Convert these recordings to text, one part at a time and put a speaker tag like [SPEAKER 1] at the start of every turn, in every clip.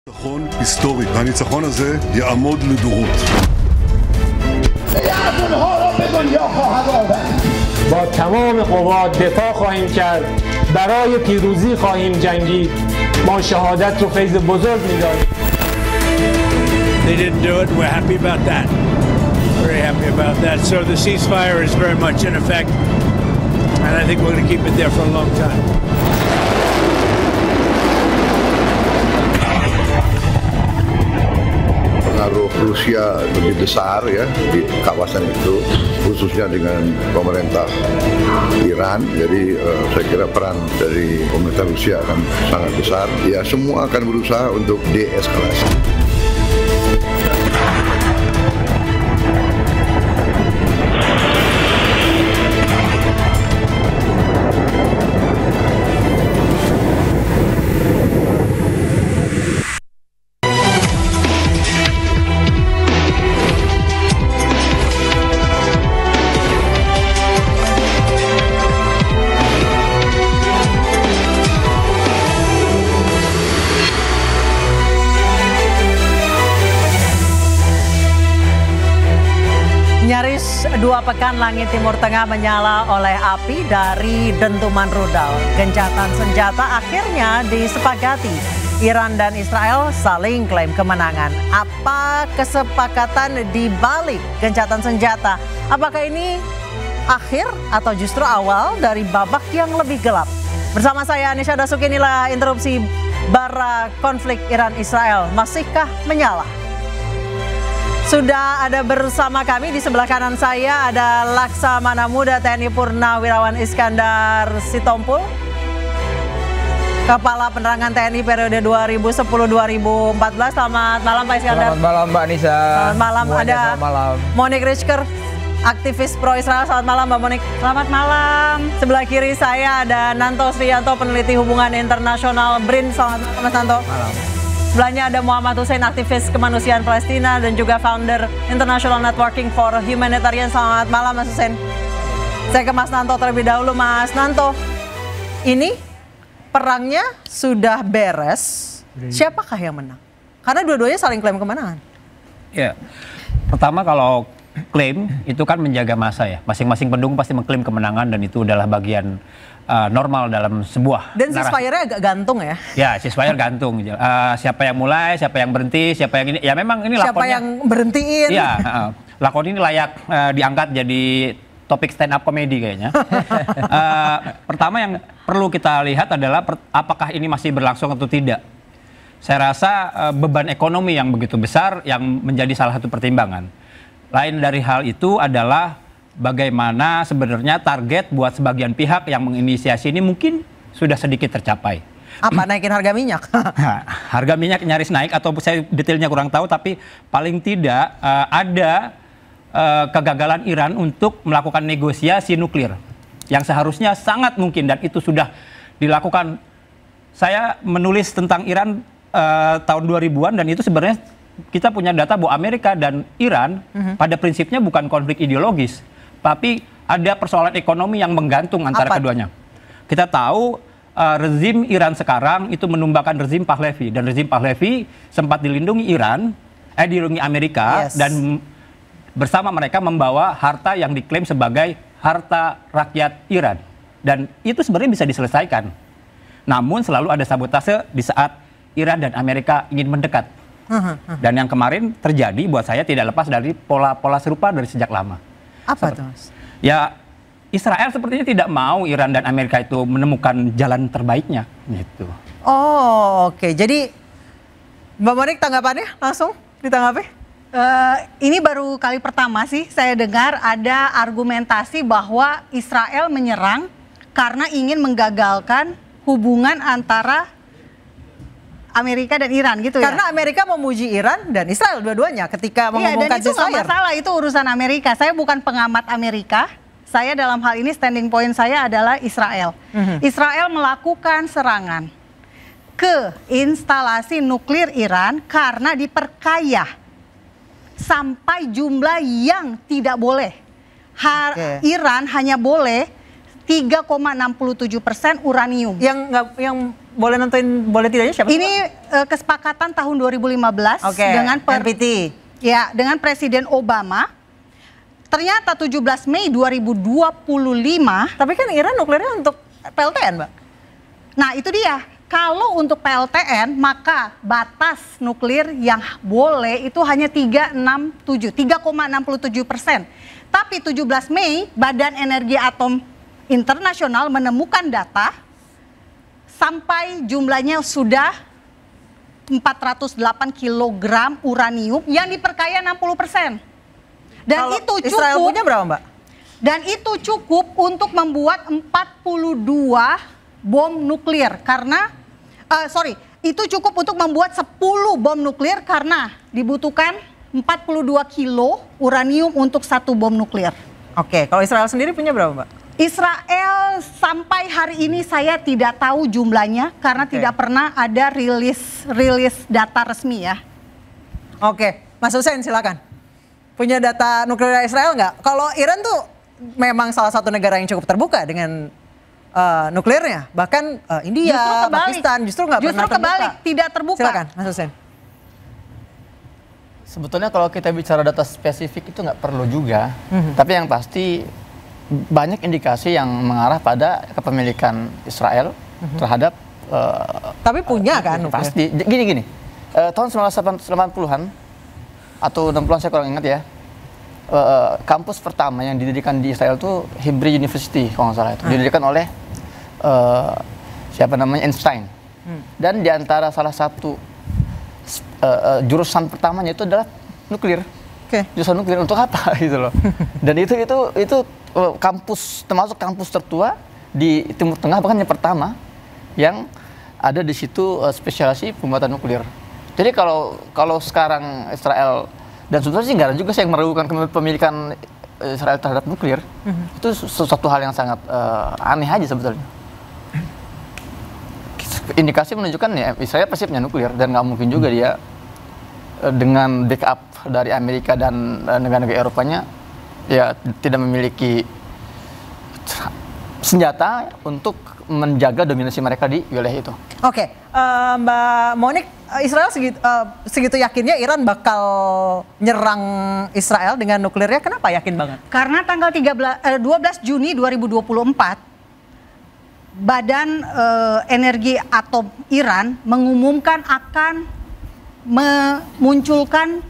[SPEAKER 1] ניצחון היסטורי, והניצחון הזה יעמוד לדורות.
[SPEAKER 2] با تمام قوا دفاع خواهیم کرد، برای پیروزی خواهیم جنگید. ما شهادت رو فیض بزرگ می‌دانیم.
[SPEAKER 3] They didn't do it. We're happy about that. Very happy about that. So the ceasefire is very much in effect, and I think we're going to keep it there for a long time.
[SPEAKER 4] Pengaruh Rusia lebih besar ya di kawasan itu, khususnya dengan pemerintah Iran. Jadi saya kira peran dari pemerintah Rusia akan sangat besar. Ya, semua akan berusaha untuk deeskalasi.
[SPEAKER 5] Nyaris 2 pekan langit Timur Tengah menyala oleh api dari dentuman rudal. Gencatan senjata akhirnya disepakati. Iran dan Israel saling klaim kemenangan. Apa kesepakatan di balik gencatan senjata? Apakah ini akhir atau justru awal dari babak yang lebih gelap? Bersama saya Anisha Dasuki, inilah interupsi bara konflik Iran-Israel. Masihkah menyala? Sudah ada bersama kami di sebelah kanan saya ada Laksamana Muda TNI Purnawirawan Iskandar Sitompul, Kepala Penerangan TNI periode 2010-2014. Selamat malam Pak Iskandar.
[SPEAKER 6] Selamat malam Mbak Nisa.
[SPEAKER 5] Selamat malam. Ada
[SPEAKER 6] selamat malam.
[SPEAKER 5] Monik Rizker, aktivis pro Israel. Selamat malam Mbak Monik. Selamat malam. Sebelah kiri saya ada Nanto Sriyanto, peneliti hubungan internasional BRIN. Selamat malam Mas Nanto.
[SPEAKER 6] Malam.
[SPEAKER 5] Sebelahnya ada Muhammad Hussein, aktivis kemanusiaan Palestina dan juga founder International Networking for Humanitarian. Selamat malam Mas Hussein. Saya ke Mas Nanto terlebih dahulu. Mas Nanto, ini perangnya sudah beres. Siapakah yang menang? Karena dua-duanya saling klaim kemenangan.
[SPEAKER 7] Ya, pertama kalau klaim itu kan menjaga masa ya. Masing-masing pendukung pasti mengklaim kemenangan dan itu adalah bagian normal dalam sebuah
[SPEAKER 5] dan ceasefire-nya agak gantung ya?
[SPEAKER 7] Ya, ceasefire gantung. Siapa yang mulai, siapa yang berhenti, siapa yang ini. Ya memang ini lakonnya.
[SPEAKER 5] Siapa yang berhentiin?
[SPEAKER 7] Ya, lakon ini layak diangkat jadi topik stand up comedy kayaknya. Pertama yang perlu kita lihat adalah apakah ini masih berlangsung atau tidak. Saya rasa beban ekonomi yang begitu besar yang menjadi salah satu pertimbangan. Lain dari hal itu adalah bagaimana sebenarnya target buat sebagian pihak yang menginisiasi ini mungkin sudah sedikit tercapai.
[SPEAKER 5] Apa, naikin harga minyak?
[SPEAKER 7] Harga minyak nyaris naik atau saya detailnya kurang tahu, tapi paling tidak ada kegagalan Iran untuk melakukan negosiasi nuklir yang seharusnya sangat mungkin dan itu sudah dilakukan. Saya menulis tentang Iran tahun 2000-an dan itu sebenarnya kita punya data bahwa Amerika dan Iran pada prinsipnya bukan konflik ideologis, tapi ada persoalan ekonomi yang menggantung antara keduanya. Kita tahu rezim Iran sekarang itu menumbakan rezim Pahlavi dan rezim Pahlavi sempat dilindungi dilindungi Amerika dan bersama mereka membawa harta yang diklaim sebagai harta rakyat Iran dan itu sebenarnya bisa diselesaikan. Namun selalu ada sabotase di saat Iran dan Amerika ingin mendekat. Dan yang kemarin terjadi buat saya tidak lepas dari pola-pola serupa dari sejak lama.
[SPEAKER 5] Apa tuh Mas?
[SPEAKER 7] Ya, Israel sepertinya tidak mau Iran dan Amerika itu menemukan jalan terbaiknya gitu.
[SPEAKER 5] Oh, oke. Jadi Mbak Monik tanggapannya langsung ditanggapi?
[SPEAKER 8] Ini baru kali pertama sih saya dengar ada argumentasi bahwa Israel menyerang karena ingin menggagalkan hubungan antara Amerika dan Iran gitu ya.
[SPEAKER 5] Karena Amerika memuji Iran dan Israel dua-duanya ketika mengumumkan ceasefire.
[SPEAKER 8] Dan itu nggak masalah, itu urusan Amerika. Saya bukan pengamat Amerika. Saya dalam hal ini standing point saya adalah Israel. Israel melakukan serangan ke instalasi nuklir Iran karena diperkaya sampai jumlah yang tidak boleh. Iran hanya boleh 3,67% uranium.
[SPEAKER 5] Yang boleh nentuin boleh tidaknya siapa?
[SPEAKER 8] Ini kesepakatan tahun 2015 dengan
[SPEAKER 5] NPT.
[SPEAKER 8] Ya, dengan Presiden Obama. Ternyata 17 Mei 2025.
[SPEAKER 5] Tapi kan Iran nuklirnya untuk PLTN, Mbak.
[SPEAKER 8] Nah, itu dia. Kalau untuk PLTN, maka batas nuklir yang boleh itu hanya 3,67%. Tapi 17 Mei, Badan Energi Atom Internasional menemukan data sampai jumlahnya sudah 408 kg uranium yang diperkaya 60%. Dan
[SPEAKER 5] Kalau
[SPEAKER 8] itu cukup.
[SPEAKER 5] Israel punya berapa, Mbak?
[SPEAKER 8] Dan itu cukup untuk membuat 42 bom nuklir karena itu cukup untuk membuat 10 bom nuklir karena dibutuhkan 42 kilo uranium untuk 1 bom nuklir.
[SPEAKER 5] Oke, kalau Israel sendiri punya berapa, Mbak?
[SPEAKER 8] Israel sampai hari ini saya tidak tahu jumlahnya karena tidak pernah ada rilis data resmi ya.
[SPEAKER 5] Oke, Mas Hussein silakan. Punya data nuklir Israel nggak? Kalau Iran tuh memang salah satu negara yang cukup terbuka dengan nuklirnya. Bahkan India, Pakistan justru nggak pernah terbuka.
[SPEAKER 8] Justru kebalik, tidak terbuka.
[SPEAKER 5] Silakan, Mas Hussein.
[SPEAKER 7] Sebetulnya kalau kita bicara data spesifik itu nggak perlu juga. Tapi yang pasti banyak indikasi yang mengarah pada kepemilikan Israel terhadap
[SPEAKER 5] tapi punya kan nuklir?
[SPEAKER 7] pasti. Gini. Tahun 1980-an atau 60-an saya kurang ingat ya. Kampus pertama yang didirikan di Israel itu Hebrew University kalau nggak salah itu. Didirikan oleh siapa namanya Einstein. Dan di antara salah satu jurusan pertamanya itu adalah nuklir. Jurusan nuklir untuk apa gitu loh. Dan itu kampus termasuk kampus tertua di Timur Tengah, bahkan yang pertama yang ada di situ spesialisasi pembuatan nuklir. Jadi kalau sekarang Israel, dan sebetulnya sih nggak ada juga yang meragukan kepemilikan Israel terhadap nuklir, itu sesuatu hal yang sangat aneh aja sebetulnya. Indikasi menunjukkan ya Israel pasti punya nuklir dan nggak mungkin juga dia dengan backup dari Amerika dan negara-negara Eropanya ya tidak memiliki senjata untuk menjaga dominasi mereka di wilayah itu.
[SPEAKER 5] Oke, Mbak Monik, Israel segitu yakinnya Iran bakal nyerang Israel dengan nuklirnya, kenapa yakin banget?
[SPEAKER 8] Karena tanggal 12 Juni 2024, Badan Energi Atom Iran mengumumkan akan memunculkan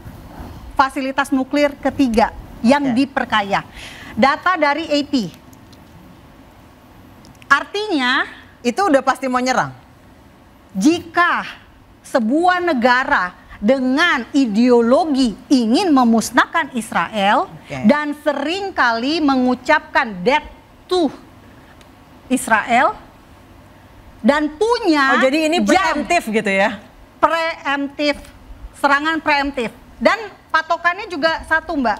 [SPEAKER 8] fasilitas nuklir ketiga yang diperkaya. Data dari AP. Artinya
[SPEAKER 5] itu udah pasti mau nyerang.
[SPEAKER 8] Jika sebuah negara dengan ideologi ingin memusnahkan Israel dan seringkali mengucapkan death to Israel dan punya
[SPEAKER 5] jadi ini preemptif gitu ya?
[SPEAKER 8] Preemptif, serangan preemptif. Dan patokannya juga satu, Mbak.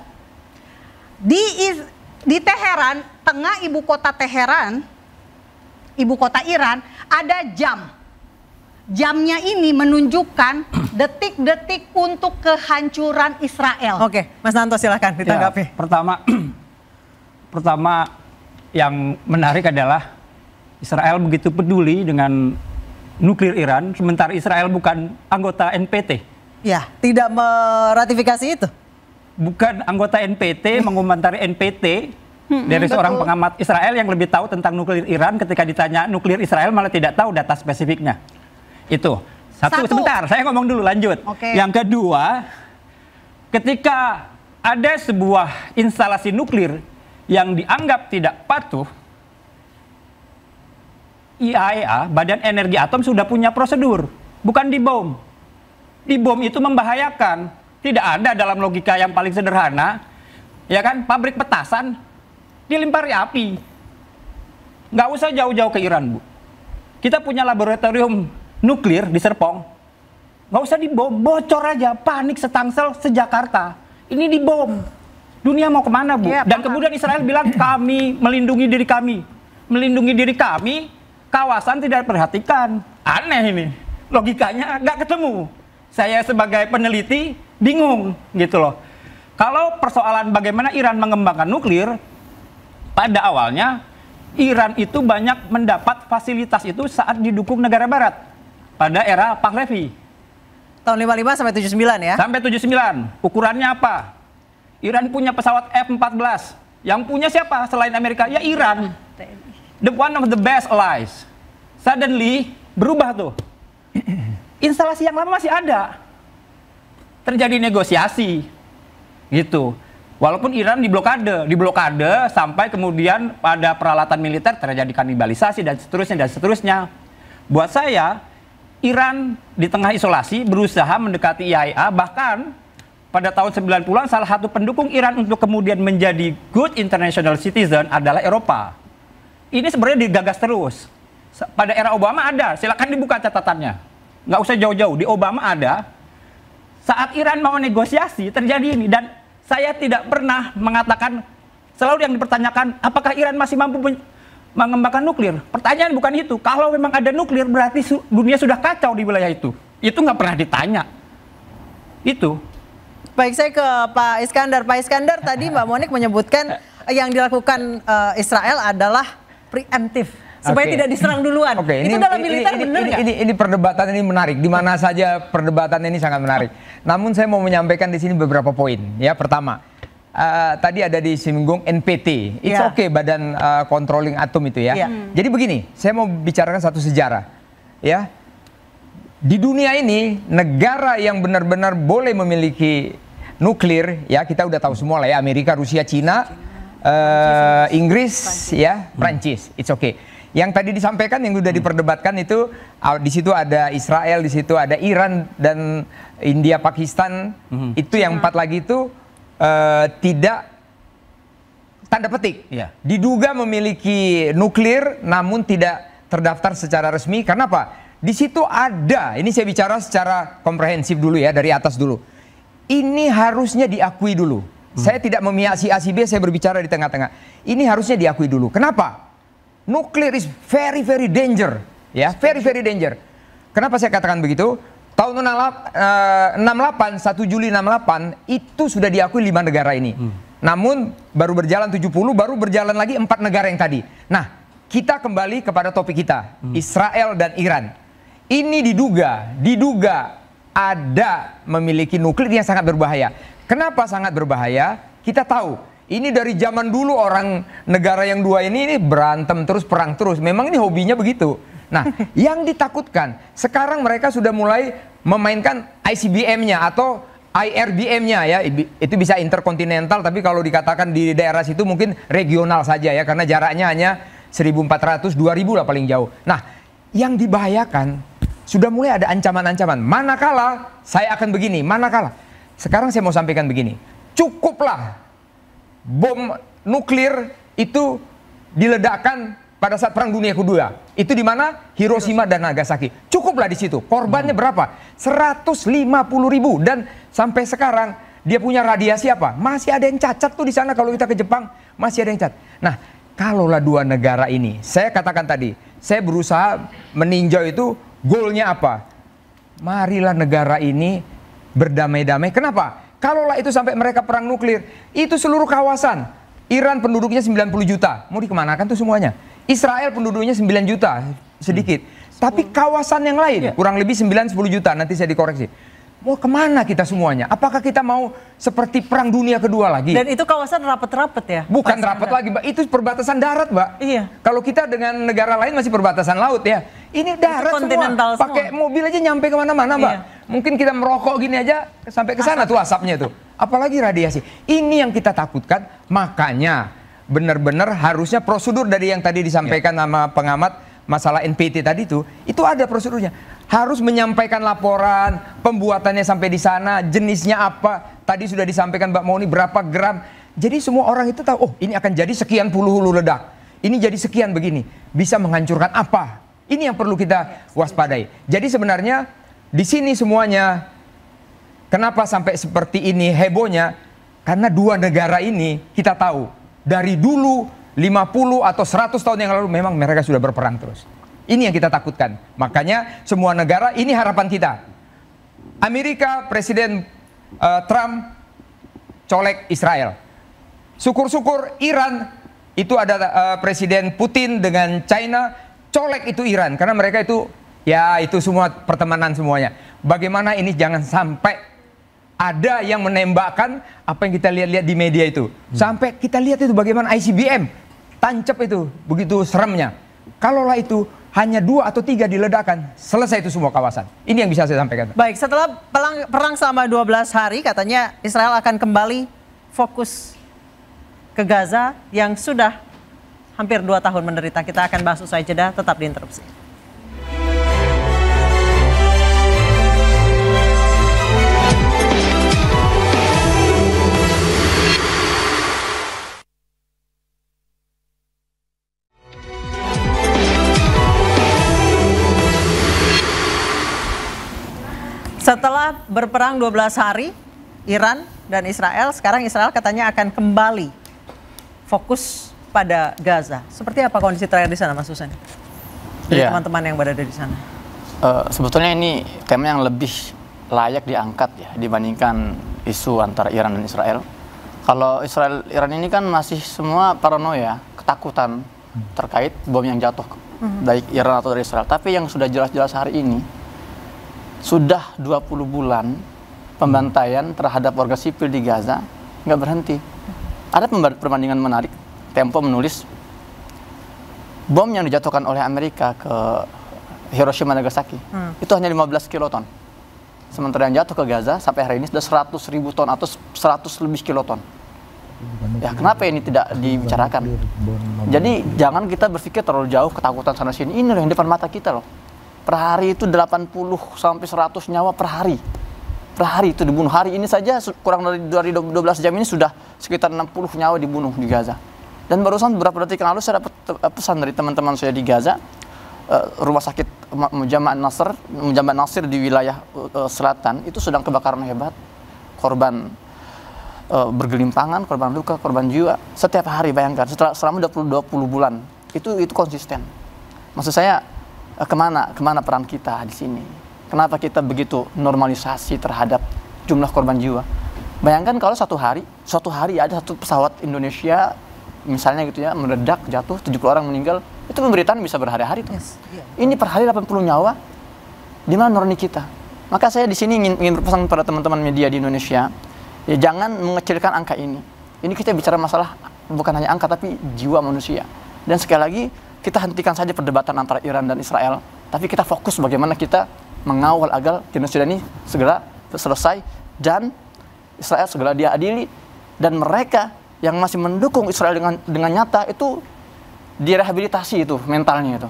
[SPEAKER 8] Di Teheran, tengah ibu kota Teheran, ibu kota Iran, ada jam. Jamnya ini menunjukkan detik-detik untuk kehancuran Israel.
[SPEAKER 5] Oke, Mas Nanto silakan ditanggapi.
[SPEAKER 7] Ya, pertama yang menarik adalah Israel begitu peduli dengan nuklir Iran, sementara Israel bukan anggota NPT.
[SPEAKER 5] Ya, tidak meratifikasi itu.
[SPEAKER 7] Bukan anggota NPT, mengomentari NPT. Dari seorang pengamat Israel yang lebih tahu tentang nuklir Iran, ketika ditanya nuklir Israel malah tidak tahu data spesifiknya. Itu. Satu. Sebentar, saya ngomong dulu, lanjut. Yang kedua, ketika ada sebuah instalasi nuklir yang dianggap tidak patuh, IAEA, Badan Energi Atom sudah punya prosedur, bukan dibom. Dibom itu membahayakan. Tidak ada dalam logika yang paling sederhana, ya kan, pabrik petasan dilempari api. Nggak usah jauh-jauh ke Iran, Bu. Kita punya laboratorium nuklir di Serpong. Nggak usah dibom, bocor aja, panik setangsel se-Jakarta. Ini dibom. Dunia mau kemana, Bu? Dan kemudian Israel bilang, kami melindungi diri kami. Melindungi diri kami, kawasan tidak diperhatikan. Aneh ini. Logikanya nggak ketemu. Saya sebagai peneliti bingung gitu loh. Kalau persoalan bagaimana Iran mengembangkan nuklir, pada awalnya Iran itu banyak mendapat fasilitas itu saat didukung negara barat pada era Pahlavi.
[SPEAKER 5] Tahun 55 sampai 79 ya?
[SPEAKER 7] Sampai 79. Ukurannya apa? Iran punya pesawat F-14. Yang punya siapa selain Amerika? Ya Iran. The one of the best allies. Suddenly berubah tuh. Instalasi yang lama masih ada. Terjadi negosiasi. Gitu. Walaupun Iran diblokade sampai kemudian pada peralatan militer terjadi kanibalisasi dan seterusnya. Buat saya, Iran di tengah isolasi berusaha mendekati IAEA, bahkan pada tahun 90-an salah satu pendukung Iran untuk kemudian menjadi good international citizen adalah Eropa. Ini sebenarnya digagas terus. Pada era Obama ada, silakan dibuka catatannya. Nggak usah jauh-jauh, di Obama ada. Saat Iran mau negosiasi terjadi ini, dan saya tidak pernah mengatakan, selalu yang dipertanyakan, apakah Iran masih mampu mengembangkan nuklir? Pertanyaan bukan itu. Kalau memang ada nuklir, berarti dunia sudah kacau di wilayah itu. Itu nggak pernah ditanya. Itu.
[SPEAKER 5] Baik, saya ke Pak Iskandar. Pak Iskandar, tadi Mbak Monik menyebutkan yang dilakukan Israel adalah preemptif. Supaya tidak diserang duluan. Itu dalam militer benar nggak?
[SPEAKER 6] Ini perdebatan ini menarik. Di mana saja perdebatan ini sangat menarik. Namun saya mau menyampaikan di sini beberapa poin. Ya, pertama, tadi ada disinggung NPT. It's okay, Badan Controlling Atom itu ya. Jadi begini, saya mau bicarakan satu sejarah. Ya, di dunia ini negara yang benar-benar boleh memiliki nuklir, ya kita udah tahu semua lah ya, Amerika, Rusia, Cina, Inggris, ya, Prancis. It's okay. Yang tadi disampaikan yang sudah diperdebatkan itu di situ ada Israel, di situ ada Iran dan India, Pakistan. Itu yang 4 lagi itu tidak tanda petik. Diduga memiliki nuklir namun tidak terdaftar secara resmi. Karena apa? Di situ ada, ini saya bicara secara komprehensif dulu ya, dari atas dulu. Ini harusnya diakui dulu. Saya tidak memihak si A si B, saya berbicara di tengah-tengah. Ini harusnya diakui dulu. Kenapa? Nuklir is very very danger, ya, very very danger. Kenapa saya katakan begitu? Tahun 68, 1 Juli 68 itu sudah diakui 5 negara ini. Namun baru berjalan 70, baru berjalan lagi 4 negara yang tadi. Nah, kita kembali kepada topik kita, Israel dan Iran. Ini diduga ada memiliki nuklir yang sangat berbahaya. Kenapa sangat berbahaya? Kita tahu. Ini dari zaman dulu orang negara yang dua ini berantem terus, perang terus. Memang ini hobinya begitu. Nah, yang ditakutkan, sekarang mereka sudah mulai memainkan ICBM-nya atau IRBM-nya ya. Itu bisa interkontinental, tapi kalau dikatakan di daerah situ mungkin regional saja ya. Karena jaraknya hanya 1.400, 2.000 lah paling jauh. Nah, yang dibahayakan, sudah mulai ada ancaman-ancaman. Manakala, saya akan begini, manakala. Sekarang saya mau sampaikan begini. Cukuplah bom nuklir itu diledakkan pada saat Perang Dunia Kedua. Itu di mana? Hiroshima dan Nagasaki. Cukuplah di situ. Korbannya berapa? 150.000. Dan sampai sekarang dia punya radiasi apa? Masih ada yang cacat tuh di sana. Kalau kita ke Jepang masih ada yang cacat. Nah, kalaulah dua negara ini, saya katakan tadi, saya berusaha meninjau itu goalnya apa? Marilah negara ini berdamai-damai. Kenapa? Kalaulah itu sampai mereka perang nuklir, itu seluruh kawasan. Iran penduduknya 90 juta, mau dikemanakan tuh semuanya? Israel penduduknya 9 juta, sedikit. Tapi kawasan yang lain, kurang lebih 9-10 juta, nanti saya dikoreksi. Mau kemana kita semuanya? Apakah kita mau seperti Perang Dunia Kedua lagi?
[SPEAKER 5] Dan itu kawasan rapat-rapat ya?
[SPEAKER 6] Bukan rapat lagi, Mbak. Itu perbatasan darat, Mbak.
[SPEAKER 5] Iya.
[SPEAKER 6] Kalau kita dengan negara lain masih perbatasan laut ya. Ini darat semua. Pakai mobil aja nyampe kemana-mana, Mbak. Iya. Mungkin kita merokok gini aja sampai ke sana tuh asapnya tuh. Apalagi radiasi. Ini yang kita takutkan. Makanya benar-benar harusnya prosedur dari yang tadi disampaikan sama pengamat masalah NPT tadi itu ada prosedurnya. Harus menyampaikan laporan, pembuatannya sampai di sana, jenisnya apa. Tadi sudah disampaikan Mbak Moni berapa gram. Jadi semua orang itu tahu, oh ini akan jadi sekian puluh hulu ledak. Ini jadi sekian begini. Bisa menghancurkan apa. Ini yang perlu kita waspadai. Jadi sebenarnya di sini semuanya, kenapa sampai seperti ini hebohnya? Karena dua negara ini kita tahu, dari dulu 50 atau 100 tahun yang lalu memang mereka sudah berperang terus. Ini yang kita takutkan. Makanya semua negara, ini harapan kita. Amerika, Presiden Trump colek Israel. Syukur-syukur Iran Itu ada Presiden Putin dengan China colek itu Iran karena mereka itu ya itu semua pertemanan semuanya. Bagaimana ini jangan sampai ada yang menembakkan apa yang kita lihat-lihat di media itu. Sampai kita lihat itu bagaimana ICBM tancap itu begitu seremnya. Kalaulah itu hanya 2 atau 3 diledakkan, selesai itu semua kawasan. Ini yang bisa saya sampaikan.
[SPEAKER 5] Baik, setelah perang selama 12 hari, katanya Israel akan kembali fokus ke Gaza yang sudah hampir 2 tahun menderita. Kita akan bahas usai jeda, tetap di Interupsi. Setelah berperang 12 hari, Iran dan Israel, sekarang Israel katanya akan kembali fokus pada Gaza. Seperti apa kondisi terakhir di sana, Mas Husain? Dari teman-teman yang berada di sana.
[SPEAKER 9] Sebetulnya ini tema yang lebih layak diangkat ya dibandingkan isu antara Iran dan Israel. Kalau Israel-Iran ini kan masih semua paranoia, ketakutan terkait bom yang jatuh dari Iran atau dari Israel. Tapi yang sudah jelas-jelas hari ini, sudah 20 bulan pembantaian terhadap warga sipil di Gaza nggak berhenti. Ada perbandingan menarik. Tempo menulis bom yang dijatuhkan oleh Amerika ke Hiroshima Nagasaki itu hanya 15 kiloton. Sementara yang jatuh ke Gaza sampai hari ini sudah 100.000 ton atau 100 lebih kiloton. Ya kenapa ini tidak dibicarakan? Jadi jangan kita berpikir terlalu jauh ketakutan sana sini. Ini loh yang depan mata kita loh. Per hari itu 80 sampai 100 nyawa per hari. Per hari itu dibunuh. Hari ini saja kurang dari 12 jam ini sudah sekitar 60 nyawa dibunuh di Gaza. Dan barusan beberapa detik yang lalu saya dapat pesan dari teman-teman saya di Gaza, rumah sakit Mujamma Nasir di wilayah selatan itu sedang kebakaran hebat. Korban bergelimpangan, korban luka, korban jiwa. Setiap hari bayangkan, selama 20 bulan. Itu konsisten. Maksud saya, kemana peran kita di sini? Kenapa kita begitu normalisasi terhadap jumlah korban jiwa? Bayangkan kalau suatu hari ada satu pesawat Indonesia misalnya gitu ya meledak, jatuh, 70 orang meninggal, itu pemberitaan bisa berhari-hari tuh. Ini per hari 80 nyawa, di mana nurani kita? Maka saya di sini ingin berpesan pada teman-teman media di Indonesia, ya jangan mengecilkan angka ini. Ini kita bicara masalah bukan hanya angka tapi jiwa manusia. Dan sekali lagi kita hentikan saja perdebatan antara Iran dan Israel, tapi kita fokus bagaimana kita mengawal agar genosida ini segera selesai dan Israel segera diadili, dan mereka yang masih mendukung Israel dengan nyata itu direhabilitasi itu mentalnya itu.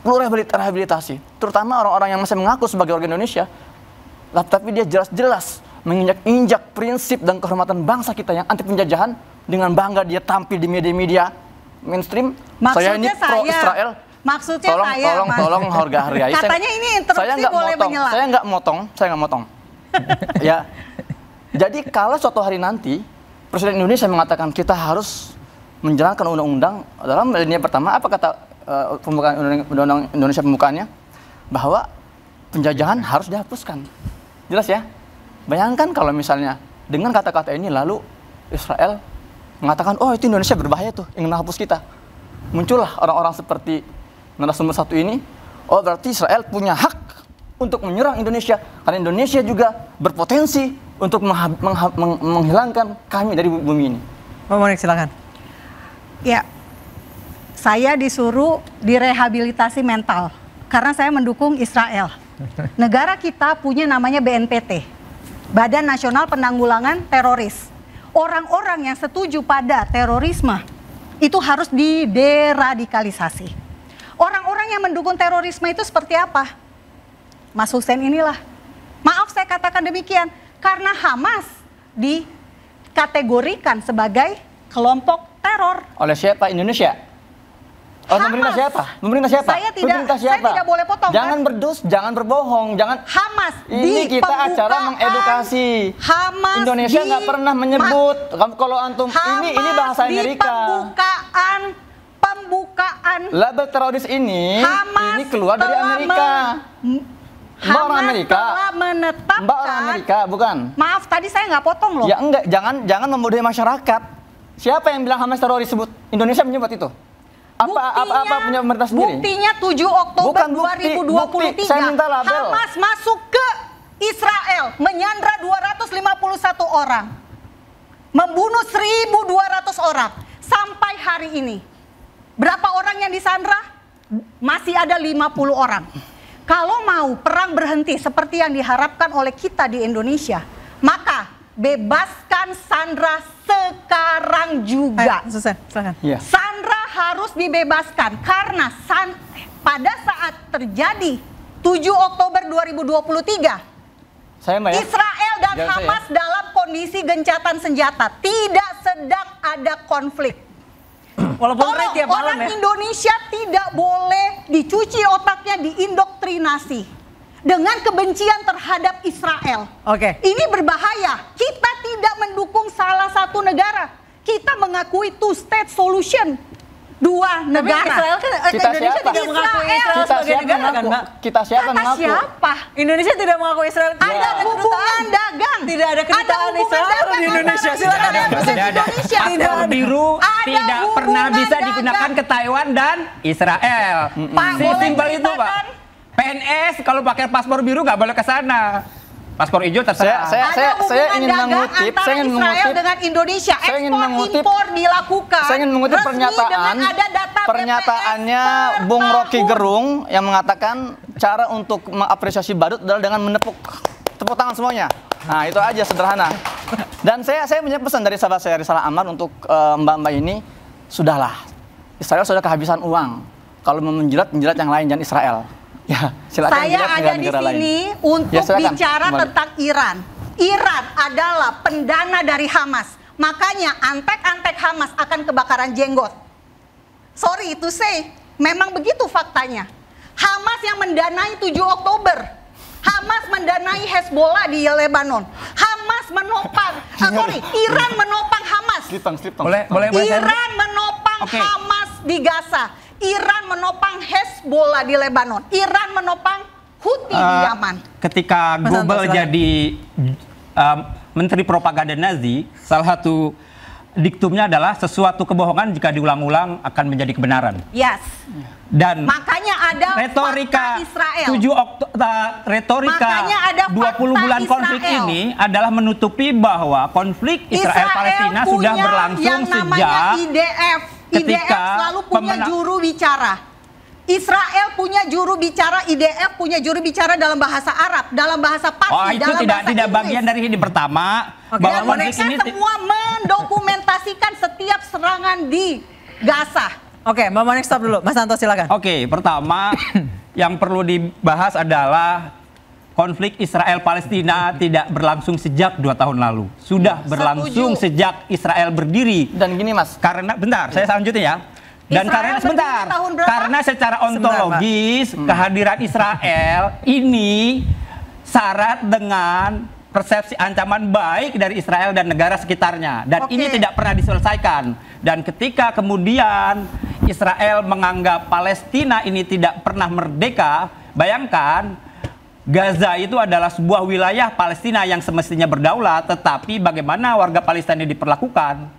[SPEAKER 9] Perlu rehabilitasi, terutama orang-orang yang masih mengaku sebagai warga Indonesia, tapi dia jelas-jelas menginjak prinsip dan kehormatan bangsa kita yang anti penjajahan, dengan bangga dia tampil di media-media mainstream. Saya ini pro Israel.
[SPEAKER 8] Maksudnya
[SPEAKER 9] tolong hargai.
[SPEAKER 8] Katanya ini interupsi boleh menyela.
[SPEAKER 9] Saya nggak motong. Ya. Jadi kalau suatu hari nanti Presiden Indonesia mengatakan kita harus menjalankan undang-undang, dalam alinea pertama apa kata pembukaan undang-undang Indonesia pembukaannya? Bahwa penjajahan harus dihapuskan. Jelas ya? Bayangkan kalau misalnya dengan kata-kata ini lalu Israel mengatakan, oh itu Indonesia berbahaya tuh, ingin menghapus kita. Muncullah orang-orang seperti narasumber satu ini, oh berarti Israel punya hak untuk menyerang Indonesia, karena Indonesia juga berpotensi untuk menghilangkan kami dari bumi ini.
[SPEAKER 5] Mbak Monik, silakan.
[SPEAKER 8] Ya, saya disuruh direhabilitasi mental, karena saya mendukung Israel. Negara kita punya namanya BNPT, Badan Nasional Penanggulangan Teroris. Orang-orang yang setuju pada terorisme itu harus dideradikalisasi. Orang-orang yang mendukung terorisme itu seperti apa? Mas Husain inilah. Maaf saya katakan demikian, karena Hamas dikategorikan sebagai kelompok teror.
[SPEAKER 9] Oleh siapa? Indonesia? Oleh pemerintah siapa? Pemerintah siapa?
[SPEAKER 8] Saya tidak boleh potong.
[SPEAKER 9] Jangan jangan berbohong, jangan.
[SPEAKER 8] Hamas
[SPEAKER 9] ini kita acara mengedukasi.
[SPEAKER 8] Hamas
[SPEAKER 9] Indonesia nggak pernah menyebut. Kalau antum ini bahasa Amerika. Pembukaan. Label teroris ini keluar dari Amerika. Mbak orang Amerika. Mbak orang Amerika, bukan?
[SPEAKER 8] Maaf, tadi saya nggak potong loh.
[SPEAKER 9] Ya enggak, jangan membodohi masyarakat. Siapa yang bilang Hamas teroris sebut? Indonesia menyebut itu. Apa punya pemerintah sendiri?
[SPEAKER 8] Buktinya 7 Oktober
[SPEAKER 9] Bukan bukti.
[SPEAKER 8] 2023
[SPEAKER 9] Saya minta label.
[SPEAKER 8] Hamas masuk ke Israel menyandra 251 orang. Membunuh 1.200 orang sampai hari ini. Berapa orang yang disandra? Masih ada 50 orang. Kalau mau perang berhenti seperti yang diharapkan oleh kita di Indonesia, maka bebaskan Sandra sekarang juga.
[SPEAKER 5] Susan, silakan.
[SPEAKER 9] Ya.
[SPEAKER 8] Sandra harus dibebaskan karena pada saat terjadi 7 Oktober 2023, Israel dan Hamas dalam kondisi gencatan senjata, tidak sedang ada konflik.
[SPEAKER 5] Walaupun
[SPEAKER 8] orang Indonesia tidak boleh dicuci otaknya, diindoktrinasi dengan kebencian terhadap Israel.
[SPEAKER 5] Oke.
[SPEAKER 8] Ini berbahaya. Kita tidak mendukung salah satu negara. Kita mengakui two-state solution. Dua negara.
[SPEAKER 5] Israel kan, Indonesia tidak mengakui Israel sebagai negara kan, Mbak?
[SPEAKER 9] Kita siapa mengaku?
[SPEAKER 8] Siapa?
[SPEAKER 5] Indonesia tidak mengakui Israel.
[SPEAKER 8] Ada hubungan dagang.
[SPEAKER 5] Tidak ada kedutaan Israel di Indonesia. Silakan.
[SPEAKER 7] Tidak ada. Paspor biru tidak pernah bisa digunakan ke Taiwan dan Israel. Simpel itu, Pak. PNS kalau pakai paspor biru nggak boleh ke sana. Paspor hijau terserah.
[SPEAKER 9] Saya ingin mengutip
[SPEAKER 8] Israel dengan Indonesia. Ekspor-impor dilakukan.
[SPEAKER 9] Saya ingin mengutip pernyataannya Bung Rocky Gerung yang mengatakan cara untuk mengapresiasi badut adalah dengan menepuk tangan semuanya. Nah, itu aja sederhana. Dan saya punya pesan dari sahabat saya Risalah Amar untuk mbak-mbak ini, sudahlah. Israel sudah kehabisan uang. Kalau mau menjilat yang lain, jangan Israel. Ya, silakan.
[SPEAKER 8] Saya ada di sini untuk bicara tentang Iran. Iran adalah pendana dari Hamas. Makanya antek-antek Hamas akan kebakaran jenggot. Sorry to say, memang begitu faktanya. Hamas yang mendanai 7 Oktober. Hamas mendanai Hezbollah di Lebanon. Hamas menopang, Iran menopang Hamas. Iran menopang Hamas di Gaza. Iran menopang Hezbollah di Lebanon. Iran menopang Houthi di Yaman.
[SPEAKER 7] Ketika Goebbels jadi menteri propaganda Nazi, salah satu diktumnya adalah sesuatu kebohongan jika diulang-ulang akan menjadi kebenaran.
[SPEAKER 8] Yes.
[SPEAKER 7] Dan
[SPEAKER 8] makanya ada
[SPEAKER 7] retorika
[SPEAKER 8] Israel.
[SPEAKER 7] 20 bulan konflik ini adalah menutupi bahwa konflik Israel-Palestina sudah berlangsung sejak
[SPEAKER 8] IDF selalu punya juru bicara. Israel punya juru bicara, IDF punya juru bicara dalam bahasa Arab, dalam bahasa Parsi,
[SPEAKER 7] itu tidak bagian dari ini pertama.
[SPEAKER 8] Bahwa mereka semua mendokumentasikan setiap serangan di Gaza.
[SPEAKER 5] Oke, Mbak Monik stop dulu. Mas Santo silakan.
[SPEAKER 7] Oke, pertama yang perlu dibahas adalah konflik Israel-Palestina tidak berlangsung sejak 2 tahun lalu. Sudah berlangsung sejak Israel berdiri.
[SPEAKER 9] Dan gini Mas.
[SPEAKER 7] Karena, bentar, saya lanjutin ya. Dan karena secara ontologis kehadiran Israel ini syarat dengan persepsi ancaman baik dari Israel dan negara sekitarnya. Dan ini tidak pernah diselesaikan. Dan ketika kemudian Israel menganggap Palestina ini tidak pernah merdeka, bayangkan Gaza itu adalah sebuah wilayah Palestina yang semestinya berdaulat, tetapi bagaimana warga Palestina diperlakukan.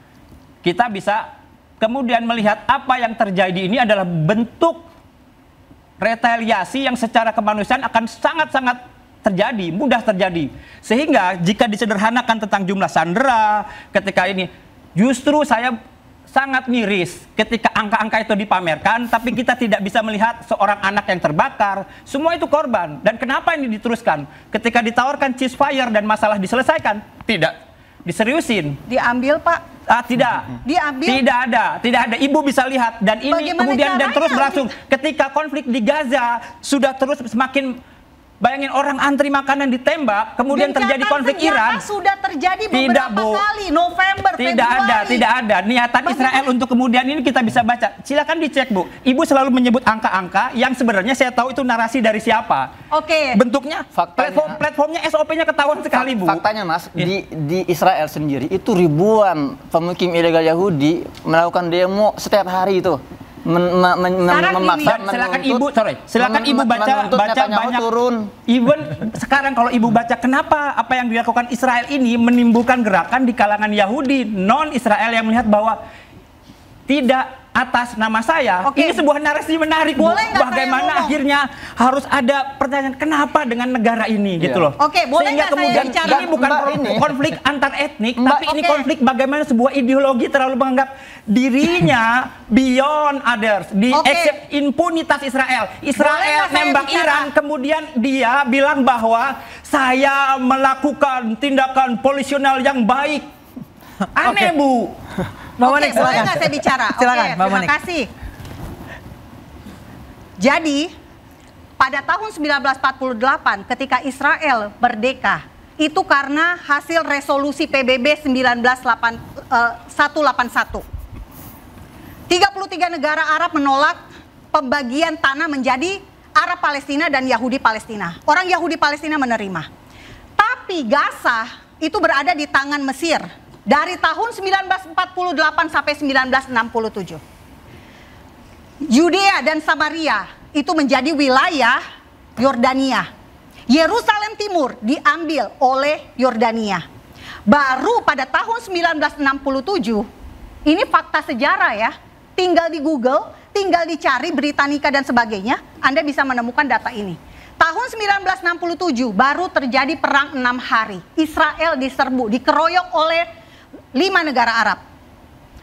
[SPEAKER 7] Kita bisa kemudian melihat apa yang terjadi ini adalah bentuk retaliasi yang secara kemanusiaan akan sangat-sangat terjadi, mudah terjadi. Sehingga jika disederhanakan tentang jumlah sandera ketika ini, justru saya sangat miris ketika angka-angka itu dipamerkan, tapi kita tidak bisa melihat seorang anak yang terbakar. Semua itu korban. Dan kenapa ini diteruskan? Ketika ditawarkan ceasefire dan masalah diselesaikan, tidak diseriusin.
[SPEAKER 8] Diambil, Pak.
[SPEAKER 7] Tidak.
[SPEAKER 8] Diambil.
[SPEAKER 7] Tidak ada. Ibu bisa lihat. Dan ini kemudian dan terus berlangsung. Ketika konflik di Gaza sudah terus semakin. Bayangin orang antri makanan ditembak, kemudian terjadi konflik Iran.
[SPEAKER 8] Sudah terjadi beberapa kali, November, Februari.
[SPEAKER 7] Tidak ada niatan Israel untuk kemudian ini kita bisa baca. Silakan dicek, Bu. Ibu selalu menyebut angka-angka yang sebenarnya saya tahu itu narasi dari siapa.
[SPEAKER 8] Oke.
[SPEAKER 7] Bentuknya, platformnya SOP-nya ketahuan sekali, Bu.
[SPEAKER 9] Faktanya, Mas, di Israel sendiri itu ribuan pemukim ilegal Yahudi melakukan demo setiap hari itu.
[SPEAKER 7] Silakan ibu, silakan ibu baca banyak
[SPEAKER 9] turun.
[SPEAKER 7] Even sekarang kalau ibu baca kenapa apa yang dilakukan Israel ini menimbulkan gerakan di kalangan Yahudi non Israel yang melihat bahwa tidak atas nama saya. Ini sebuah narasi menarik.
[SPEAKER 8] Boleh nggak
[SPEAKER 7] bagaimana
[SPEAKER 8] saya
[SPEAKER 7] akhirnya harus ada pertanyaan kenapa dengan negara ini gitu loh.
[SPEAKER 8] Boleh
[SPEAKER 7] Sehingga
[SPEAKER 8] nggak
[SPEAKER 7] kemudian
[SPEAKER 8] saya bicara?
[SPEAKER 7] ini bukan konflik antar etnik, tapi ini konflik bagaimana sebuah ideologi terlalu menganggap dirinya beyond others, di accept impunitas Israel. Israel nembak Iran, kemudian dia bilang bahwa saya melakukan tindakan polisional yang baik. Aneh, Bu.
[SPEAKER 8] Boleh nggak saya bicara?
[SPEAKER 5] Silakan, Mbak Monik.
[SPEAKER 8] Terima kasih. Jadi, pada tahun 1948 ketika Israel merdeka, itu karena hasil resolusi PBB 181. 33 negara Arab menolak pembagian tanah menjadi Arab Palestina dan Yahudi Palestina. Orang Yahudi Palestina menerima. Tapi Gaza itu berada di tangan Mesir dari tahun 1948 sampai 1967. Yudea dan Samaria itu menjadi wilayah Yordania. Yerusalem Timur diambil oleh Yordania. Baru pada tahun 1967, ini fakta sejarah ya, tinggal di Google, tinggal dicari Britannica dan sebagainya, Anda bisa menemukan data ini. Tahun 1967 baru terjadi perang 6 hari. Israel diserbu, dikeroyok oleh 5 negara Arab.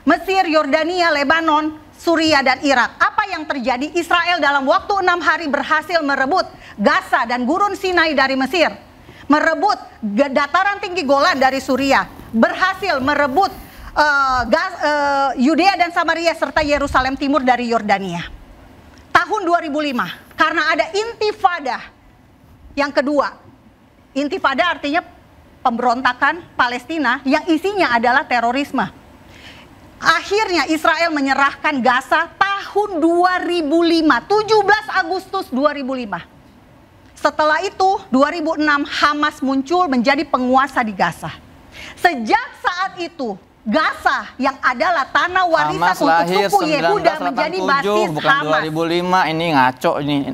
[SPEAKER 8] Mesir, Yordania, Lebanon, Suriah, dan Irak. Apa yang terjadi? Israel dalam waktu 6 hari berhasil merebut Gaza dan Gurun Sinai dari Mesir. Merebut dataran tinggi Golan dari Suriah. Berhasil merebut Yudea dan Samaria serta Yerusalem Timur dari Yordania. Tahun 2005, karena ada intifada yang kedua. Intifada artinya pemberontakan Palestina yang isinya adalah terorisme. Akhirnya Israel menyerahkan Gaza tahun 2005, 17 Agustus 2005. Setelah itu 2006 Hamas muncul menjadi penguasa di Gaza. Sejak saat itu Gaza yang adalah tanah warisan
[SPEAKER 9] Hamas
[SPEAKER 8] untuk
[SPEAKER 9] lahir
[SPEAKER 8] suku Yehuda menjadi basis
[SPEAKER 9] bukan
[SPEAKER 8] Hamas.
[SPEAKER 9] 2005, ini ngaco ini.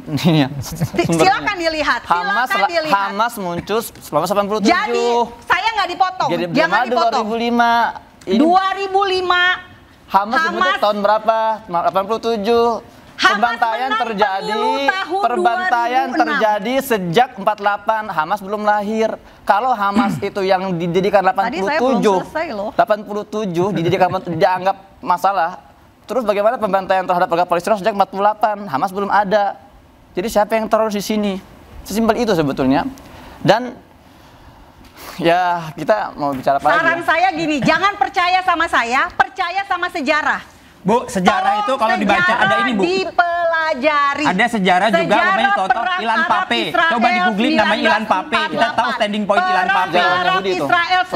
[SPEAKER 8] Silakan dilihat,
[SPEAKER 9] Hamas muncul 1987.
[SPEAKER 8] Jadi saya nggak dipotong,
[SPEAKER 9] Jadi,
[SPEAKER 8] jangan dipotong.
[SPEAKER 9] 2005. Ini
[SPEAKER 8] 2005
[SPEAKER 9] Hamas sebetulnya tahun berapa? 87. Perbantaian terjadi sejak 48. Hamas belum lahir. Kalau Hamas itu yang didirikan 87 didirikan dianggap masalah. Terus bagaimana pembantaian terhadap warga Palestina sejak 48? Hamas belum ada. Jadi siapa yang teroris di sini? Sesimpel itu sebetulnya. Dan ya kita mau bicara apa lagi?
[SPEAKER 8] Saran saya gini, jangan percaya sama saya, percaya sama sejarah.
[SPEAKER 7] Bu, sejarah itu kalau dibaca ada ini, Bu.
[SPEAKER 8] Dipelajari.
[SPEAKER 7] Ada sejarah juga namanya Toto Ilan Pape. Coba di googling namanya Ilan Pape. Kita tahu standing point Ilan Pape.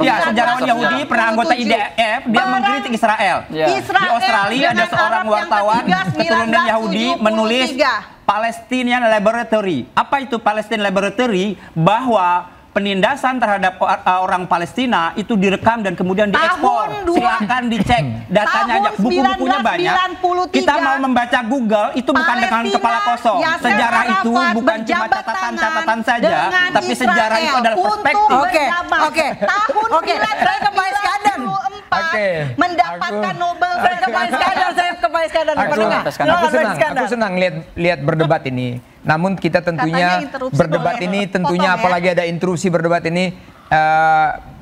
[SPEAKER 7] Ya, sejarawan Yahudi, pernah anggota IDF, dia mengkritik Israel. Di Australia ada seorang wartawan keturunan Yahudi menulis Palestinian Laboratory. Apa itu Palestinian Laboratory? Bahwa penindasan terhadap orang Palestina itu direkam dan kemudian diekspor. Silakan dicek datanya aja, buku-bukunya banyak. Kita mau membaca Google itu bukan dengan kepala kosong. Sejarah itu bukan cuma catatan-catatan saja, tapi sejarah itu adalah perspektif.
[SPEAKER 5] Oke. Saya ke Pak Iskandar.
[SPEAKER 8] Mendapatkan Nobel.
[SPEAKER 5] Saya ke Pak Iskandar.
[SPEAKER 6] Aku senang lihat berdebat ini. Namun kita tentunya berdebat ini tentunya apalagi ada intrusi berdebat ini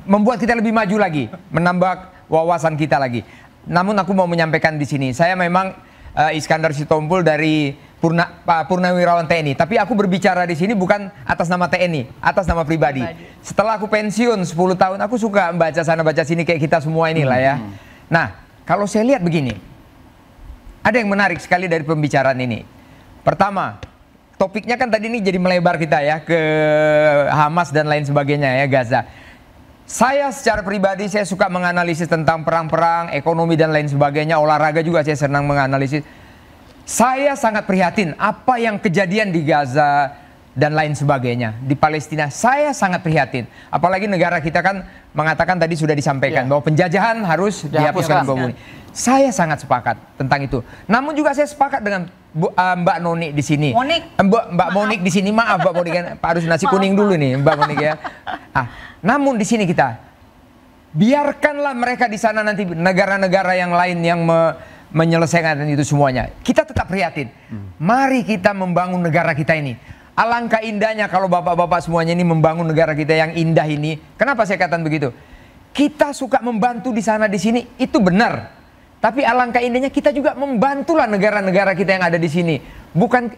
[SPEAKER 6] membuat kita lebih maju lagi, menambah wawasan kita lagi. Namun aku mau menyampaikan di sini, saya memang Iskandar Sitompul dari Purnawirawan TNI, tapi aku berbicara di sini bukan atas nama TNI, atas nama pribadi. Setelah aku pensiun 10 tahun, aku suka baca sana baca sini kayak kita semua inilah ya. Nah, kalau saya lihat begini, ada yang menarik sekali dari pembicaraan ini. Pertama, topiknya kan tadi ini jadi melebar kita ya ke Hamas dan lain sebagainya ya, Gaza. Saya secara pribadi saya suka menganalisis tentang perang-perang, ekonomi dan lain sebagainya, olahraga juga saya senang menganalisis. Saya sangat prihatin apa yang kejadian di Gaza dan lain sebagainya di Palestina. Saya sangat prihatin. Apalagi negara kita kan mengatakan tadi sudah disampaikan bahwa penjajahan harus dihapuskan di bumi. Saya sangat sepakat tentang itu. Namun juga saya sepakat dengan Mbak Noni di sini. Mbak Monik di sini, maaf Mbak Monik, Pak harus nasi kuning dulu nih Mbak Monik ya. Namun di sini kita biarkanlah mereka di sana nanti negara-negara yang lain yang menyelesaikan itu semuanya. Kita tetap prihatin. Mari kita membangun negara kita ini. Alangkah indahnya kalau bapak-bapak semuanya ini membangun negara kita yang indah ini. Kenapa saya katakan begitu? Kita suka membantu di sana di sini, itu benar. Tapi alangkah indahnya kita juga membantulah negara-negara kita yang ada di sini. Bukan,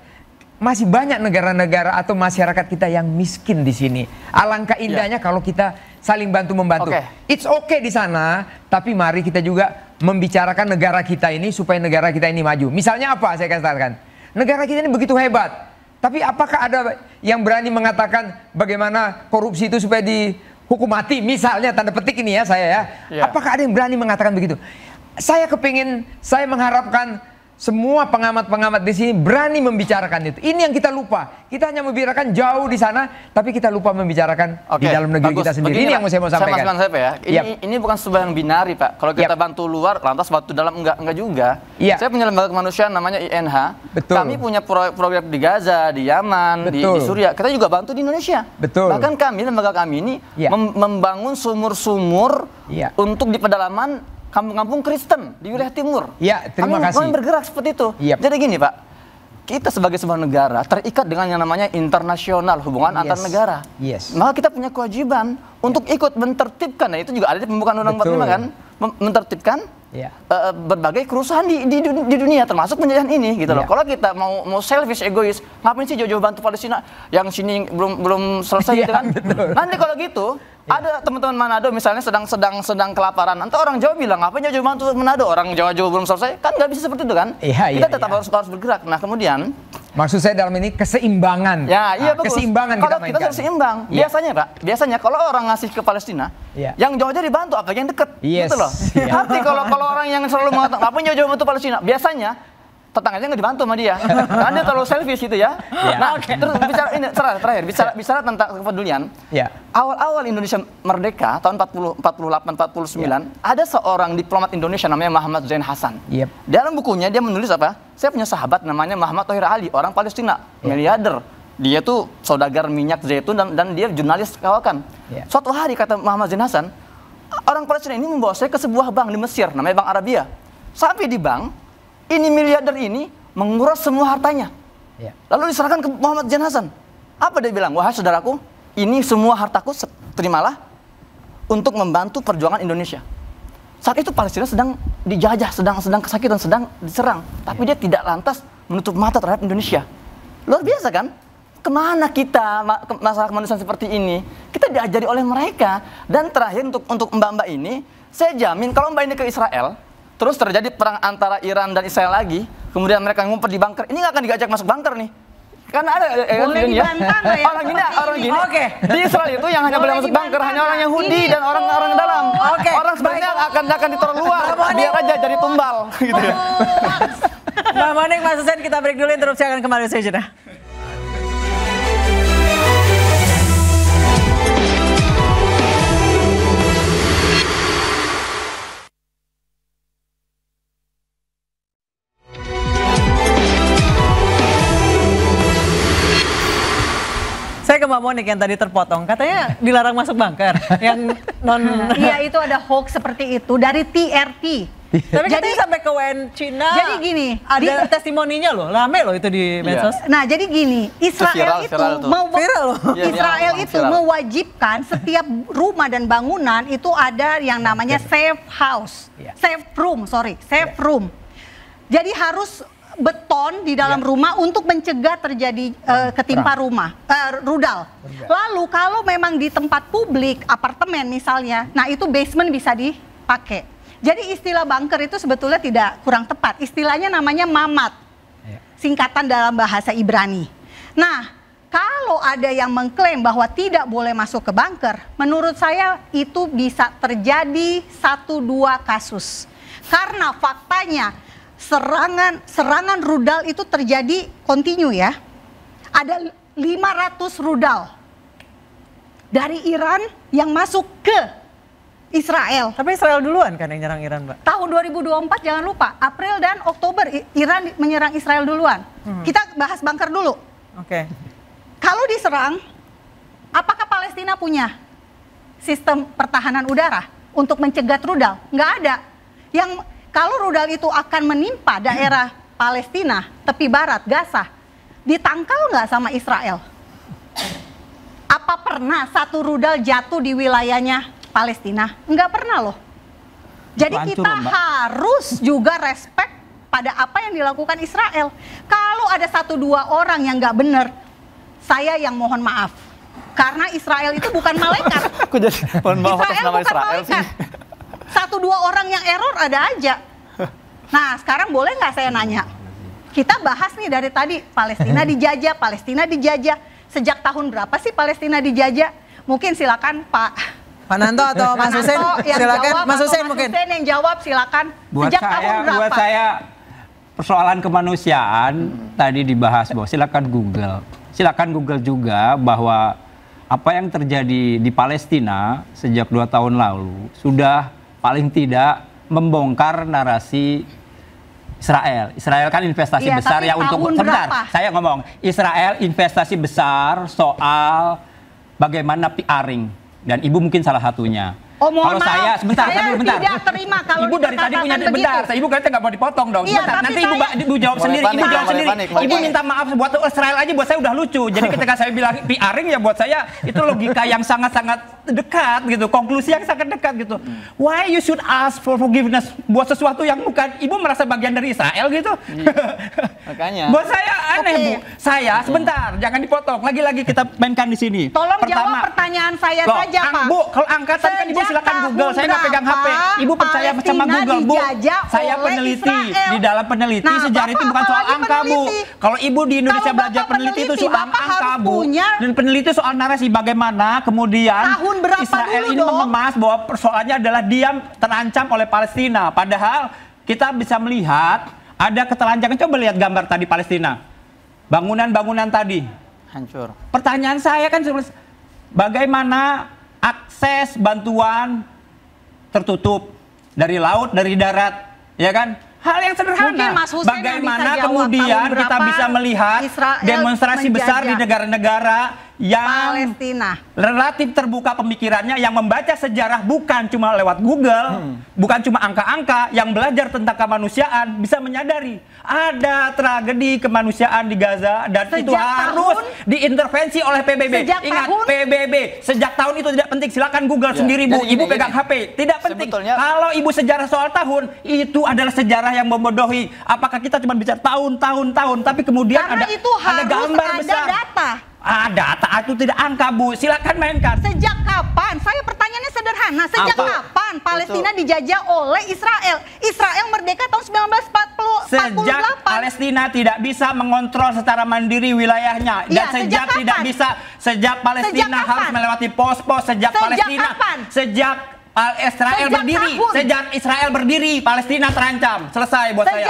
[SPEAKER 6] masih banyak negara-negara atau masyarakat kita yang miskin di sini. Alangkah indahnya kalau kita saling bantu-membantu. It's okay di sana, tapi mari kita juga membicarakan negara kita ini supaya negara kita ini maju. Misalnya apa saya katakan? Negara kita ini begitu hebat. Tapi apakah ada yang berani mengatakan bagaimana korupsi itu supaya dihukum mati? Misalnya tanda petik ini ya saya ya. Apakah ada yang berani mengatakan begitu? Saya mengharapkan semua pengamat-pengamat di sini berani membicarakan itu. Ini yang kita lupa. Kita hanya membicarakan jauh di sana, tapi kita lupa membicarakan di dalam negeri kita sendiri. Ini yang saya mau sampaikan.
[SPEAKER 9] Ini bukan sebuah yang binari, Pak. Kalau kita bantu luar, lantas bantu dalam enggak juga. Saya punya lembaga kemanusiaan namanya INH. Kami punya proyek di Gaza, di Yaman, di Suriah. Kita juga bantu di Indonesia. Bahkan lembaga kami ini membangun sumur-sumur untuk di pedalaman kampung-kampung Kristen di wilayah timur.
[SPEAKER 6] Terima kasih.
[SPEAKER 9] Kami bergerak seperti itu. Jadi gini Pak, kita sebagai sebuah negara terikat dengan yang namanya internasional, hubungan antar negara. Maka kita punya kewajiban untuk ikut mentertibkan, nah itu juga ada di pembukaan Undang-Undang 45 kan, mentertibkan berbagai kerusuhan di dunia, termasuk penjajahan ini gitu loh. Kalau kita mau selfish, egois, ngapain sih jauh-jauh bantu Palestina yang sini belum selesai gitu kan? Nanti kalau gitu ada teman-teman Manado misalnya sedang kelaparan, nanti orang Jawa bilang ngapain jauh-jauh bantu Manado, orang Jawa belum selesai, kan nggak bisa seperti itu kan? Kita tetap harus bergerak. Nah kemudian
[SPEAKER 6] maksud saya dalam ini keseimbangan. Keseimbangan
[SPEAKER 9] kalau kita harus seimbang. Biasanya Pak, kalau orang ngasih ke Palestina, yang jauh-jauh dibantu, apa yang deket, gitu loh. Arti kalau orang yang selalu mengatakan apa yang jauh-jauh bantu Palestina, biasanya tetangganya nggak dibantu sama dia, karena dia terlalu selfish gitu ya. Nah, terus bicara ini terakhir, bicara tentang kepedulian. Awal-awal Indonesia merdeka tahun 48-49, ada seorang diplomat Indonesia namanya Muhammad Zain Hasan. Dalam bukunya dia menulis apa? Saya punya sahabat namanya Muhammad Thohir Ali, orang Palestina, miliarder. Dia tuh saudagar minyak zaitun dan dia jurnalis kawakan. Suatu hari kata Muhammad Zain Hasan, orang Palestina ini membawa saya ke sebuah bank di Mesir, namanya Bank Arabia. Sampai di bank, ini miliarder ini menguras semua hartanya. Lalu diserahkan ke Muhammad Zain Hasan. Apa dia bilang? Wahai saudaraku, ini semua hartaku terimalah untuk membantu perjuangan Indonesia. Saat itu Palestina sedang dijajah, sedang kesakitan, sedang diserang. Tapi dia tidak lantas menutup mata terhadap Indonesia. Luar biasa kan? Kemana kita masalah kemanusiaan seperti ini? Kita diajari oleh mereka. Dan terakhir untuk mbak-mbak ini, saya jamin kalau mbak ini ke Israel, terus terjadi perang antara Iran dan Israel lagi, kemudian mereka ngumpet di bunker, ini nggak akan diajak masuk bunker nih. Karena ada orang gini. Di Israel itu yang hanya boleh masuk bunker hanya orang Yahudi dan orang-orang dalam. Orang sebenarnya akan ditaruh luar, biar aja jadi tumbal gitu ya.
[SPEAKER 5] Mbak Monik, Mas Hussein, kita break dulu, interupsi akan kembali usai jeda. Saya ke Mbak Monik yang tadi terpotong, katanya dilarang masuk bunker. Yang non.
[SPEAKER 8] Iya, itu ada hoax seperti itu dari TRT.
[SPEAKER 5] Tapi jadi sampai ke WN Cina. Jadi gini, ada testimoninya loh, rame loh itu di medsos.
[SPEAKER 8] Nah, jadi gini, Israel itu mewajibkan setiap rumah dan bangunan itu ada yang namanya safe house, safe room. Jadi harus beton di dalam rumah untuk mencegah terjadi ketimpa rudal. Lalu kalau memang di tempat publik, apartemen misalnya, nah itu basement bisa dipakai. Jadi istilah bunker itu sebetulnya tidak kurang tepat. Istilahnya namanya mamat, singkatan dalam bahasa Ibrani. Nah, kalau ada yang mengklaim bahwa tidak boleh masuk ke bunker, menurut saya itu bisa terjadi 1-2 kasus. Karena faktanya serangan rudal itu terjadi kontinu ya. Ada 500 rudal dari Iran yang masuk ke Israel.
[SPEAKER 5] Tapi Israel duluan kan yang nyerang Iran, Mbak?
[SPEAKER 8] Tahun 2024 jangan lupa, April dan Oktober Iran menyerang Israel duluan. Kita bahas bunker dulu.
[SPEAKER 5] Oke.
[SPEAKER 8] Kalau diserang, apakah Palestina punya sistem pertahanan udara untuk mencegat rudal? Nggak ada. Yang kalau rudal itu akan menimpa daerah Palestina, tepi barat, Gaza, ditangkal nggak sama Israel? Apa pernah satu rudal jatuh di wilayahnya Palestina? Nggak pernah loh. Jadi
[SPEAKER 7] Hancur,
[SPEAKER 8] kita
[SPEAKER 7] Mbak.
[SPEAKER 8] harus juga respect pada apa yang dilakukan Israel. Kalau ada 1-2 orang yang nggak benar, saya yang mohon maaf. Karena Israel itu bukan malaikat.
[SPEAKER 9] Aku jadi mohon maaf atas nama
[SPEAKER 8] bukan
[SPEAKER 9] Israel sih.
[SPEAKER 8] malaikat. 1-2 orang yang error ada aja. Nah, sekarang boleh nggak saya nanya? Kita bahas nih dari tadi, Palestina dijajah. Sejak tahun berapa sih Palestina dijajah? Mungkin silakan Pak
[SPEAKER 5] Nanto atau Mas Hussein, silakan. Mas Hussein mungkin.
[SPEAKER 8] Hussein yang jawab, silakan.
[SPEAKER 7] Buat
[SPEAKER 8] Sejak tahun berapa?
[SPEAKER 7] buat saya persoalan kemanusiaan tadi dibahas bahwa silakan Google juga bahwa apa yang terjadi di Palestina sejak 2 tahun lalu sudah paling tidak membongkar narasi Israel. Israel kan investasi
[SPEAKER 8] Iya,
[SPEAKER 7] besar
[SPEAKER 8] tapi
[SPEAKER 7] ya untuk
[SPEAKER 8] tahun
[SPEAKER 7] sebentar.
[SPEAKER 8] berapa?
[SPEAKER 7] Saya ngomong Israel investasi besar soal bagaimana PR-ing dan Ibu mungkin salah satunya.
[SPEAKER 8] Oh, mohon
[SPEAKER 7] Kalau
[SPEAKER 8] maaf,
[SPEAKER 7] saya sebentar,
[SPEAKER 8] saya
[SPEAKER 7] sebentar.
[SPEAKER 8] tidak terima kalau
[SPEAKER 7] Ibu dari tadi punya
[SPEAKER 8] dikatakan
[SPEAKER 7] bentar.
[SPEAKER 8] begitu.
[SPEAKER 7] Ibu katanya nggak mau dipotong dong.
[SPEAKER 8] Iya,
[SPEAKER 7] Sebentar.
[SPEAKER 8] tapi
[SPEAKER 7] Nanti
[SPEAKER 8] saya-
[SPEAKER 7] Ibu jawab
[SPEAKER 9] Boleh
[SPEAKER 7] sendiri.
[SPEAKER 9] panik,
[SPEAKER 7] Ibu jawab
[SPEAKER 9] boleh
[SPEAKER 7] sendiri.
[SPEAKER 9] panik.
[SPEAKER 7] Ibu
[SPEAKER 8] Oke.
[SPEAKER 7] minta maaf buat Israel aja buat saya udah lucu. Jadi ketika saya bilang PR-ing ya buat saya itu logika yang sangat-sangat dekat gitu. Konklusi yang sangat dekat gitu. Why you should ask for forgiveness buat sesuatu yang bukan Ibu merasa bagian dari Israel gitu.
[SPEAKER 9] Makanya.
[SPEAKER 7] Buat saya aneh,
[SPEAKER 8] Oke.
[SPEAKER 7] Bu. Saya sebentar, jangan dipotong. Lagi-lagi kita mainkan di sini.
[SPEAKER 8] Tolong jawab pertanyaan saya
[SPEAKER 7] Loh,
[SPEAKER 8] saja, Pak.
[SPEAKER 7] Bu, kalau angkatan kan Ibu
[SPEAKER 8] Sejak
[SPEAKER 7] silakan Google. Saya nggak
[SPEAKER 8] tahun
[SPEAKER 7] pegang HP.
[SPEAKER 8] berapa
[SPEAKER 7] Ibu percaya sama
[SPEAKER 8] Palestina
[SPEAKER 7] Google, Bu.
[SPEAKER 8] dijajah
[SPEAKER 7] Saya
[SPEAKER 8] oleh
[SPEAKER 7] peneliti.
[SPEAKER 8] Israel?
[SPEAKER 7] Di dalam peneliti
[SPEAKER 8] Nah,
[SPEAKER 7] sejarah itu
[SPEAKER 8] Bapak
[SPEAKER 7] bukan soal
[SPEAKER 8] apalagi
[SPEAKER 7] angka, Bu.
[SPEAKER 8] peneliti?
[SPEAKER 7] Kalau Ibu di Indonesia
[SPEAKER 8] Kalau
[SPEAKER 7] belajar
[SPEAKER 8] Bapak
[SPEAKER 7] peneliti itu
[SPEAKER 8] peneliti,
[SPEAKER 7] soal
[SPEAKER 8] Bapak
[SPEAKER 7] angka,
[SPEAKER 8] harus
[SPEAKER 7] Bu.
[SPEAKER 8] punya-
[SPEAKER 7] Dan peneliti soal narasi bagaimana kemudian
[SPEAKER 8] Tahun berapa
[SPEAKER 7] Israel
[SPEAKER 8] dulu
[SPEAKER 7] ini
[SPEAKER 8] dong?
[SPEAKER 7] mengemas bahwa persoalannya adalah dia terancam oleh Palestina. Padahal kita bisa melihat ada ketelanjangan. Coba lihat gambar tadi Palestina. Bangunan-bangunan tadi.
[SPEAKER 9] Hancur.
[SPEAKER 7] Pertanyaan saya kan bagaimana akses bantuan tertutup dari laut, dari darat, ya kan? Hal yang sederhana.
[SPEAKER 8] Mungkin Mas Hussein yang
[SPEAKER 7] Bagaimana
[SPEAKER 8] bisa jawab
[SPEAKER 7] kemudian
[SPEAKER 8] tahun
[SPEAKER 7] kita
[SPEAKER 8] berapa
[SPEAKER 7] bisa melihat
[SPEAKER 8] Israel
[SPEAKER 7] demonstrasi besar di
[SPEAKER 8] menjajah
[SPEAKER 7] negara-negara yang
[SPEAKER 8] Palestina.
[SPEAKER 7] relatif terbuka pemikirannya, yang membaca sejarah bukan cuma lewat Google, bukan cuma angka-angka, yang belajar tentang kemanusiaan bisa menyadari ada tragedi kemanusiaan di Gaza dan itu
[SPEAKER 8] Sejak
[SPEAKER 7] harus
[SPEAKER 8] tahun-
[SPEAKER 7] diintervensi oleh PBB.
[SPEAKER 8] Sejak
[SPEAKER 7] Ingat,
[SPEAKER 8] tahun-
[SPEAKER 7] PBB sejak tahun itu tidak penting. Silakan Google
[SPEAKER 9] Ya,
[SPEAKER 7] sendiri, Bu.
[SPEAKER 9] jadi
[SPEAKER 7] Ibu
[SPEAKER 9] gini,
[SPEAKER 7] pegang HP. Tidak penting.
[SPEAKER 9] Sebetulnya-
[SPEAKER 7] Kalau Ibu sejarah soal tahun, itu adalah sejarah yang membodohi. Apakah kita cuma bicara tahun, tapi kemudian
[SPEAKER 8] Karena
[SPEAKER 7] ada
[SPEAKER 8] itu harus
[SPEAKER 7] gambar
[SPEAKER 8] ada
[SPEAKER 7] besar.
[SPEAKER 8] data.
[SPEAKER 7] Data itu tidak angka, Bu. Silakan mainkan.
[SPEAKER 8] Sejak kapan? Saya pertanyaannya sederhana. Sejak
[SPEAKER 7] Apa?
[SPEAKER 8] kapan Palestina dijajah oleh Israel? Israel merdeka tahun 1948.
[SPEAKER 7] Sejak Palestina tidak bisa mengontrol secara mandiri wilayahnya dan
[SPEAKER 8] Ya,
[SPEAKER 7] sejak
[SPEAKER 8] sejak
[SPEAKER 7] tidak
[SPEAKER 8] kapan?
[SPEAKER 7] bisa sejak Palestina
[SPEAKER 8] Sejak kapan?
[SPEAKER 7] harus melewati pos-pos sejak Palestina
[SPEAKER 8] kapan?
[SPEAKER 7] sejak Israel
[SPEAKER 8] Sejak
[SPEAKER 7] berdiri
[SPEAKER 8] tahun.
[SPEAKER 7] sejak Israel berdiri Palestina terancam. Selesai buat saya.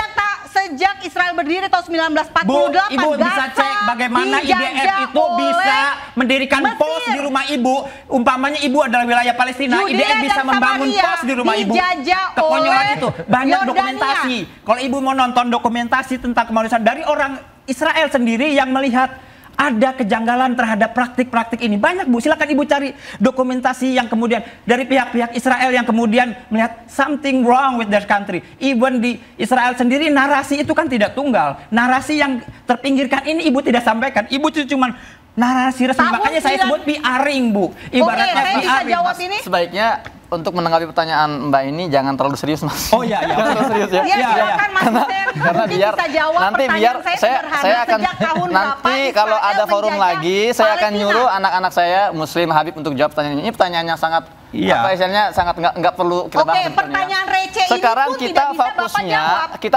[SPEAKER 8] Sejak Israel berdiri tahun 1948,
[SPEAKER 7] Bu, Ibu bisa
[SPEAKER 8] Gaza
[SPEAKER 7] cek bagaimana
[SPEAKER 8] dijajah
[SPEAKER 7] IDF itu
[SPEAKER 8] oleh
[SPEAKER 7] bisa mendirikan
[SPEAKER 8] Mesir.
[SPEAKER 7] pos di rumah Ibu. Umpamanya Ibu adalah wilayah Palestina,
[SPEAKER 8] Yudea
[SPEAKER 7] IDF bisa
[SPEAKER 8] dan
[SPEAKER 7] membangun
[SPEAKER 8] Samaria
[SPEAKER 7] pos di rumah Ibu.
[SPEAKER 8] dijajah
[SPEAKER 7] Kekonyolan
[SPEAKER 8] oleh
[SPEAKER 7] itu. Banyak
[SPEAKER 8] Yordania.
[SPEAKER 7] dokumentasi. Kalau Ibu mau nonton dokumentasi tentang kemanusiaan dari orang Israel sendiri yang melihat ada kejanggalan terhadap praktik-praktik ini. Banyak, Bu. Silakan Ibu cari dokumentasi yang kemudian dari pihak-pihak Israel yang kemudian melihat something wrong with their country. Even di Israel sendiri narasi itu kan tidak tunggal. Narasi yang terpinggirkan ini Ibu tidak sampaikan. Ibu itu cuma narasi resmi.
[SPEAKER 8] Tahun
[SPEAKER 7] Makanya saya sebut PR-ing, Bu. Ibaratnya
[SPEAKER 8] saya bisa
[SPEAKER 7] PR-ing.
[SPEAKER 8] jawab ini.
[SPEAKER 9] Sebaiknya untuk menanggapi pertanyaan Mbak ini jangan terlalu serius, Mas.
[SPEAKER 7] Oh iya, iya.
[SPEAKER 9] Jangan terlalu serius ya.
[SPEAKER 8] Ya, silakan Mas Hussein.
[SPEAKER 9] Karena
[SPEAKER 8] Mungkin
[SPEAKER 9] biar
[SPEAKER 8] bisa jawab
[SPEAKER 9] nanti biar
[SPEAKER 8] pertanyaan saya sederhana.
[SPEAKER 9] saya akan
[SPEAKER 8] Sejak tahun
[SPEAKER 9] nanti
[SPEAKER 8] berapa
[SPEAKER 9] kalau
[SPEAKER 8] Israel
[SPEAKER 9] ada forum
[SPEAKER 8] menjajah
[SPEAKER 9] lagi saya akan
[SPEAKER 8] Palestina?
[SPEAKER 9] nyuruh anak-anak saya Muslim Habib untuk jawab pertanyaan ini. Ini pertanyaan yang sangat
[SPEAKER 7] Iya.
[SPEAKER 9] apa istilahnya sangat nggak perlu kita
[SPEAKER 8] Oke,
[SPEAKER 9] bahas sebetulnya.
[SPEAKER 8] pertanyaan receh ini
[SPEAKER 9] Sekarang
[SPEAKER 8] pun
[SPEAKER 9] kita
[SPEAKER 8] tidak bisa Bapak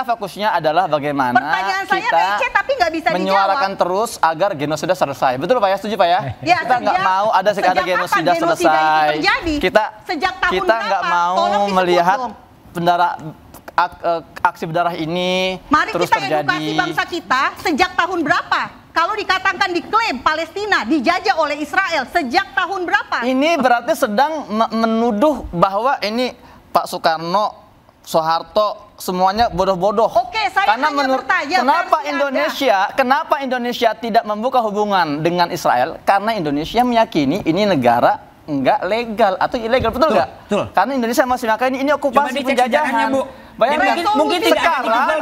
[SPEAKER 9] fokusnya
[SPEAKER 8] jawab.
[SPEAKER 9] adalah bagaimana
[SPEAKER 8] Pertanyaan saya
[SPEAKER 9] kita
[SPEAKER 8] receh tapi nggak bisa
[SPEAKER 9] menyuarakan terus agar genosida selesai. Betul Pak ya? Setuju Pak ya?
[SPEAKER 8] Ya,
[SPEAKER 9] Kita nggak
[SPEAKER 8] sejak-
[SPEAKER 9] mau ada
[SPEAKER 8] sejak kapan
[SPEAKER 9] genosida
[SPEAKER 8] genosida itu
[SPEAKER 9] selesai.
[SPEAKER 8] terjadi?
[SPEAKER 9] Kita
[SPEAKER 8] Sejak tahun
[SPEAKER 9] kita nggak
[SPEAKER 8] berapa?
[SPEAKER 9] mau
[SPEAKER 8] Tolong disebut
[SPEAKER 9] melihat
[SPEAKER 8] dong.
[SPEAKER 9] aksi berdarah ini
[SPEAKER 8] Mari
[SPEAKER 9] terus
[SPEAKER 8] kita
[SPEAKER 9] terjadi.
[SPEAKER 8] edukasi bangsa kita sejak tahun berapa Kalau dikatakan diklaim Palestina dijajah oleh Israel sejak tahun berapa?
[SPEAKER 9] Ini berarti sedang menuduh bahwa ini Pak Soekarno, Soeharto, semuanya bodoh-bodoh.
[SPEAKER 8] Oke, saya
[SPEAKER 9] karena
[SPEAKER 8] hanya bertanya,
[SPEAKER 9] kenapa Indonesia tidak membuka hubungan dengan Israel? Karena Indonesia meyakini ini negara enggak legal atau ilegal, betul nggak?
[SPEAKER 7] Betul.
[SPEAKER 9] Karena Indonesia masih meyakini ini okupasi penjajahan.
[SPEAKER 7] Bu.
[SPEAKER 9] Bayangkan
[SPEAKER 7] Mungkin tidak
[SPEAKER 9] sekarang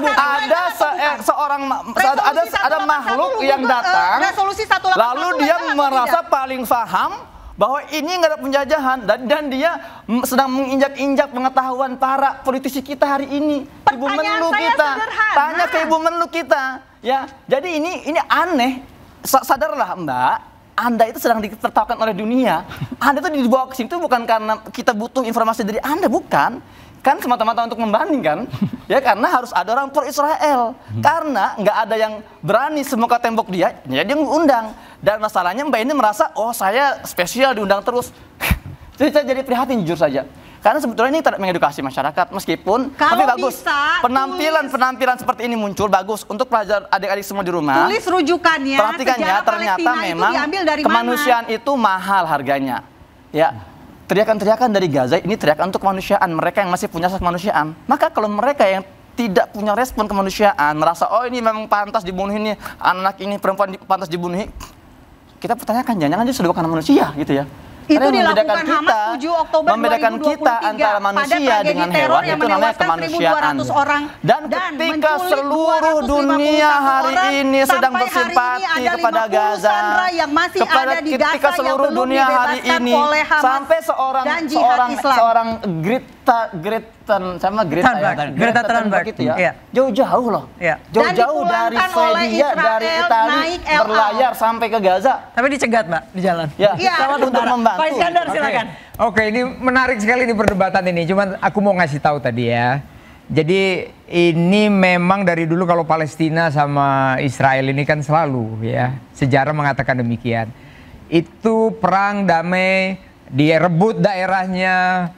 [SPEAKER 9] ada makhluk yang datang, lalu dia merasa paling paham bahwa ini nggak ada penjajahan dan dia sedang menginjak-injak pengetahuan para politisi kita hari ini. Ibu Menlu kita, tanya ke Ibu Menlu kita, ya. Jadi ini aneh. Sadarlah Mbak, Anda itu sedang ditertawakan oleh dunia. Anda itu dibawa ke sini itu bukan karena kita butuh informasi dari Anda, bukan. Kan semata-mata untuk membandingkan, ya karena harus ada orang pro Israel. Karena nggak ada yang berani semuka tembok dia, ya dia mengundang. Dan masalahnya Mbak ini merasa, oh saya spesial diundang terus. Jadi saya jadi prihatin jujur saja. Karena sebetulnya ini tidak mengedukasi masyarakat, meskipun tapi bagus. Penampilan seperti ini muncul bagus untuk pelajar adik-adik semua di rumah.
[SPEAKER 8] Tulis rujukannya.
[SPEAKER 9] Perhatikan ya, ternyata memang kemanusiaan itu mahal harganya. Ya. Teriakan-teriakan dari Gaza ini teriakan untuk kemanusiaan, mereka yang masih punya hak kemanusiaan. Maka kalau mereka yang tidak punya respon kemanusiaan, merasa oh ini memang pantas dibunuh, ini anak ini perempuan pantas dibunuh, kita pertanyakan jangan-jangan dia sudah bukan manusia gitu ya.
[SPEAKER 8] Itu dilakukan Hamas 7 Oktober 2023
[SPEAKER 9] membedakan kita antara manusia dengan hewan, itu namanya kemanusiaan. Dan ketika seluruh dunia hari ini sedang bersimpati kepada Gaza, ketika seluruh dunia hari ini sampai seorang Greta Thunberg gitu ya, jauh-jauh loh, jauh-jauh dari Swedia, dari Italia berlayar sampai ke Gaza.
[SPEAKER 5] Tapi dicegat Mbak di jalan.
[SPEAKER 9] Ya, untuk membantu.
[SPEAKER 5] Pak Iskandar silakan.
[SPEAKER 6] Oke, ini menarik sekali nih perdebatan ini. Cuman aku mau ngasih tahu tadi ya. Jadi ini memang dari dulu kalau Palestina sama Israel ini kan selalu ya, sejarah mengatakan demikian. Itu perang damai, direbut daerahnya,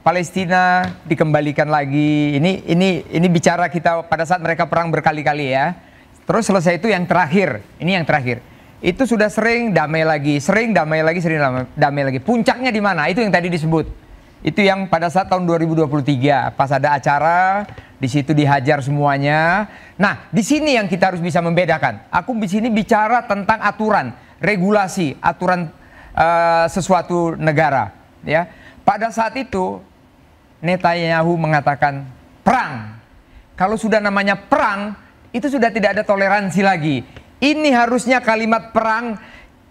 [SPEAKER 6] Palestina dikembalikan lagi. Ini bicara kita pada saat mereka perang berkali-kali ya. Terus selesai itu yang terakhir. Ini yang terakhir. Itu sudah sering damai lagi, sering damai lagi. Puncaknya di mana? Itu yang tadi disebut. Itu yang pada saat tahun 2023 pas ada acara di situ dihajar semuanya. Nah, di sini yang kita harus bisa membedakan. Aku di sini bicara tentang aturan, regulasi, aturan sesuatu negara, ya. Pada saat itu Netanyahu mengatakan perang. Kalau sudah namanya perang, itu sudah tidak ada toleransi lagi. Ini harusnya kalimat perang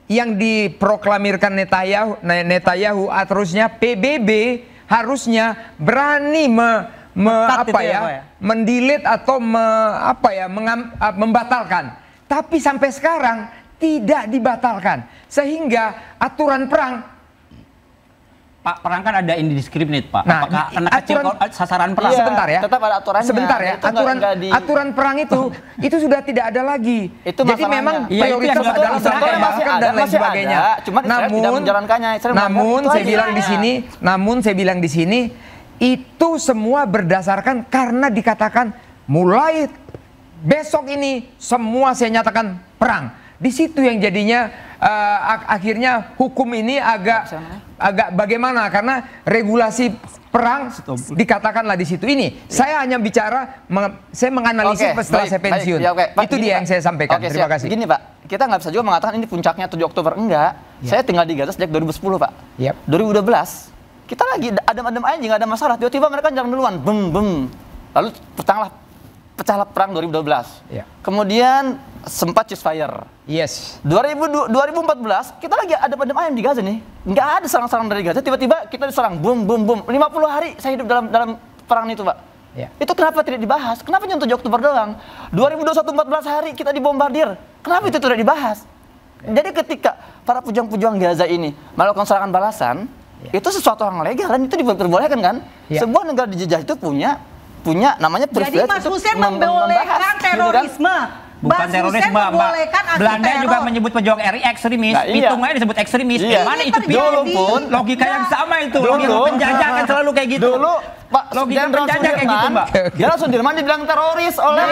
[SPEAKER 6] yang diproklamirkan Netanyahu, harusnya PBB harusnya berani mendelete atau membatalkan. Tapi sampai sekarang tidak dibatalkan. Sehingga aturan perang,
[SPEAKER 7] Pak, perang kan ada indiscriminate, Pak.
[SPEAKER 6] Nah,
[SPEAKER 7] apakah anak kecil sasaran perang?
[SPEAKER 9] Iya,
[SPEAKER 6] sebentar ya.
[SPEAKER 9] Tetap ada aturannya.
[SPEAKER 6] Sebentar ya. Aturan perang itu sudah tidak ada lagi.
[SPEAKER 9] Itu
[SPEAKER 6] jadi memang prioritas adalah Israel dan lain sebagainya.
[SPEAKER 9] Namun
[SPEAKER 6] saya bilang di sini itu semua berdasarkan karena dikatakan mulai besok ini semua saya nyatakan perang. Di situ yang jadinya akhirnya hukum ini agak bagaimana, karena regulasi perang dikatakanlah di situ. Ini saya hanya bicara, saya menganalisis setelah saya pensiun. Itu dia yang saya sampaikan. Terima kasih.
[SPEAKER 9] Gini Pak, kita nggak bisa juga mengatakan ini puncaknya 7 Oktober. Enggak. Saya tinggal di Gaza sejak 2010 Pak. 2012 kita lagi adem-adem aja, nggak ada masalah. Tiba-tiba mereka jalan duluan, bem. Lalu pecahlah perang 2012. Kemudian sempat ceasefire.
[SPEAKER 6] Yes.
[SPEAKER 9] 2014 kita lagi ada adem ayam di Gaza nih. Nggak ada serang-serang dari Gaza. Tiba-tiba kita diserang, bum. 50 hari saya hidup dalam perang itu Pak. Itu kenapa tidak dibahas? Kenapa cuma 7 Oktober doang? 2021 14 hari kita dibombardir. Kenapa itu tidak dibahas? Jadi ketika para pejuang-pejuang Gaza ini melakukan serangan balasan, itu sesuatu yang legal dan itu diperbolehkan kan? Sebuah negara dijajah itu punya namanya privilege.
[SPEAKER 8] Jadi Mas Hussein membolehkan terorisme.
[SPEAKER 7] Bukan terorisme, Mbak. Belanda juga menyebut pejuang RI ekstremis. Hitungnya disebut ekstremis. Mana itu
[SPEAKER 9] dulu pun
[SPEAKER 7] logika yang sama itu. Logika penjajah kan selalu kayak gitu.
[SPEAKER 9] Dulu Pak Jenderal Sudirman, Jenderal Sudirman dibilang teroris oleh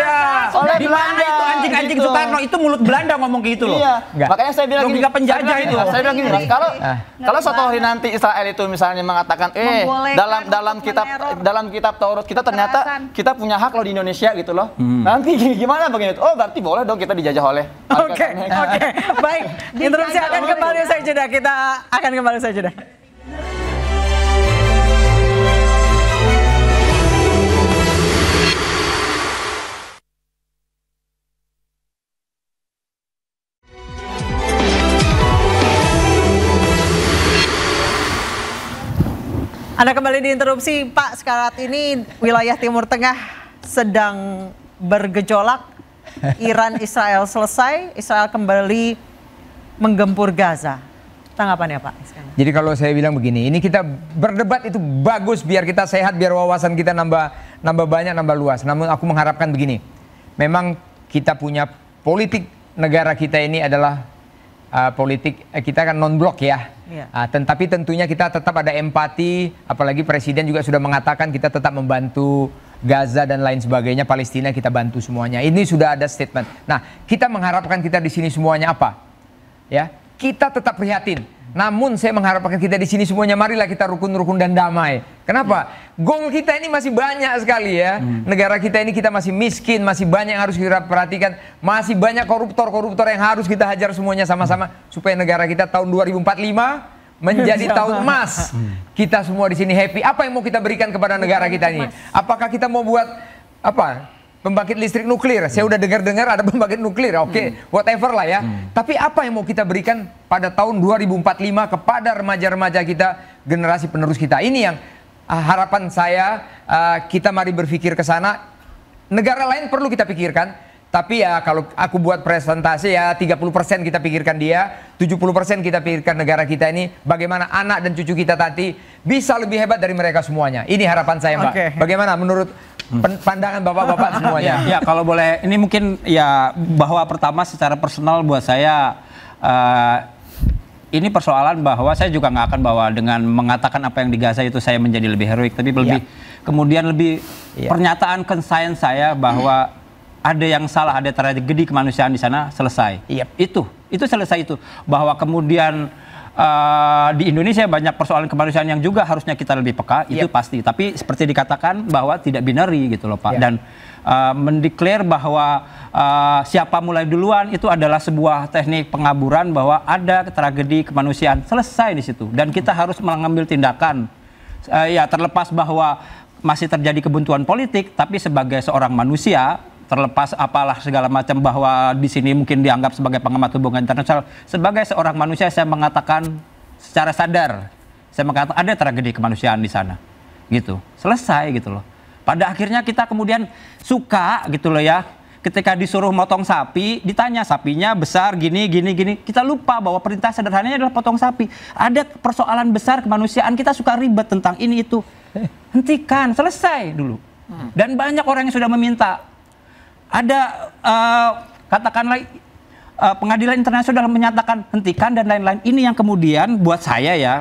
[SPEAKER 7] di mana itu anjing-anjing
[SPEAKER 9] gitu.
[SPEAKER 7] Soekarno, itu mulut Belanda ngomong gitu loh.
[SPEAKER 9] Iya. Makanya saya bilang
[SPEAKER 7] logika penjajah itu.
[SPEAKER 9] Saya bilang gini, kalau suatu hari nanti Israel itu misalnya mengatakan dalam kitab Taurat kita ternyata kita punya hak loh di Indonesia gitu loh. Nanti gimana begini? Oh, berarti boleh dong kita dijajah oleh.
[SPEAKER 5] Oke. Baik. Interupsi akan kembali usai jeda. Kita akan kembali usai jeda. Anda kembali diinterupsi, Pak. Sekarang ini wilayah Timur Tengah sedang bergejolak. Iran Israel selesai, Israel kembali menggempur Gaza. Tanggapannya, Pak?
[SPEAKER 6] Jadi kalau saya bilang begini, ini kita berdebat itu bagus biar kita sehat, biar wawasan kita nambah banyak, nambah luas. Namun aku mengharapkan begini, memang kita punya politik negara kita ini adalah politik kita kan non-blok ya. Tapi tentunya kita tetap ada empati, apalagi Presiden juga sudah mengatakan kita tetap membantu Gaza dan lain sebagainya, Palestina kita bantu semuanya. Ini sudah ada statement. Nah, kita mengharapkan kita di sini semuanya apa? Ya, kita tetap prihatin. Namun saya mengharapkan kita di sini semuanya marilah kita rukun-rukun dan damai. Kenapa? Goal kita ini masih banyak sekali ya. Negara kita ini kita masih miskin, masih banyak yang harus kita perhatikan, masih banyak koruptor-koruptor yang harus kita hajar semuanya sama-sama supaya negara kita tahun 2045 menjadi tahun emas. Kita semua di sini happy. Apa yang mau kita berikan kepada negara kita ini? Apakah kita mau buat apa? Pembangkit listrik nuklir. Saya udah dengar-dengar ada pembangkit nuklir. Oke, whatever lah ya. Tapi apa yang mau kita berikan pada tahun 2045 kepada remaja-remaja kita, generasi penerus kita? Ini yang harapan saya, kita mari berpikir ke sana. Negara lain perlu kita pikirkan. Tapi ya kalau aku buat presentasi ya 30% kita pikirkan dia, 70% kita pikirkan negara kita ini, bagaimana anak dan cucu kita nanti bisa lebih hebat dari mereka semuanya. Ini harapan saya, Mbak. Bagaimana menurut pandangan Bapak-bapak semuanya?
[SPEAKER 7] Ya, kalau boleh, ini mungkin ya bahwa pertama secara personal buat saya ini persoalan bahwa saya juga nggak akan bahwa dengan mengatakan apa yang di Gaza itu saya menjadi lebih heroik, tapi lebih kemudian lebih pernyataan concern saya bahwa ada yang salah, ada tragedi kemanusiaan di sana, selesai. Itu selesai itu. Bahwa kemudian di Indonesia banyak persoalan kemanusiaan yang juga harusnya kita lebih peka, itu pasti. Tapi seperti dikatakan bahwa tidak binary gitu loh, Pak. Dan mendeklar bahwa siapa mulai duluan itu adalah sebuah teknik pengaburan bahwa ada tragedi kemanusiaan, selesai di situ. Dan kita harus mengambil tindakan. Ya terlepas bahwa masih terjadi kebuntuan politik, tapi sebagai seorang manusia, terlepas apalah segala macam bahwa di sini mungkin dianggap sebagai pengamat hubungan internasional, sebagai seorang manusia saya mengatakan secara sadar, saya mengatakan ada tragedi kemanusiaan di sana, gitu, selesai gitu loh. Pada akhirnya kita kemudian suka gitu loh ya, ketika disuruh motong sapi, ditanya sapinya besar gini, kita lupa bahwa perintah sederhananya adalah potong sapi. Ada persoalan besar kemanusiaan, kita suka ribet tentang ini itu, hentikan, selesai dulu. Dan banyak orang yang sudah meminta. Ada katakanlah pengadilan internasional sudah menyatakan hentikan dan lain-lain. Ini yang kemudian buat saya ya,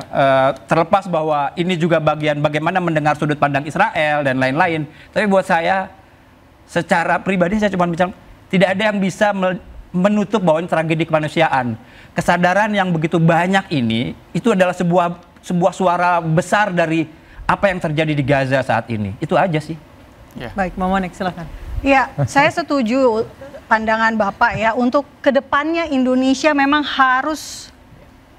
[SPEAKER 7] terlepas bahwa ini juga bagian bagaimana mendengar sudut pandang Israel dan lain-lain. Tapi buat saya secara pribadi saya cuma bicara tidak ada yang bisa menutup bahwa ini tragedi kemanusiaan. Kesadaran yang begitu banyak ini itu adalah sebuah suara besar dari apa yang terjadi di Gaza saat ini. Itu aja sih.
[SPEAKER 5] Baik, Monik silakan.
[SPEAKER 8] Ya, saya setuju pandangan Bapak ya. Untuk kedepannya Indonesia memang harus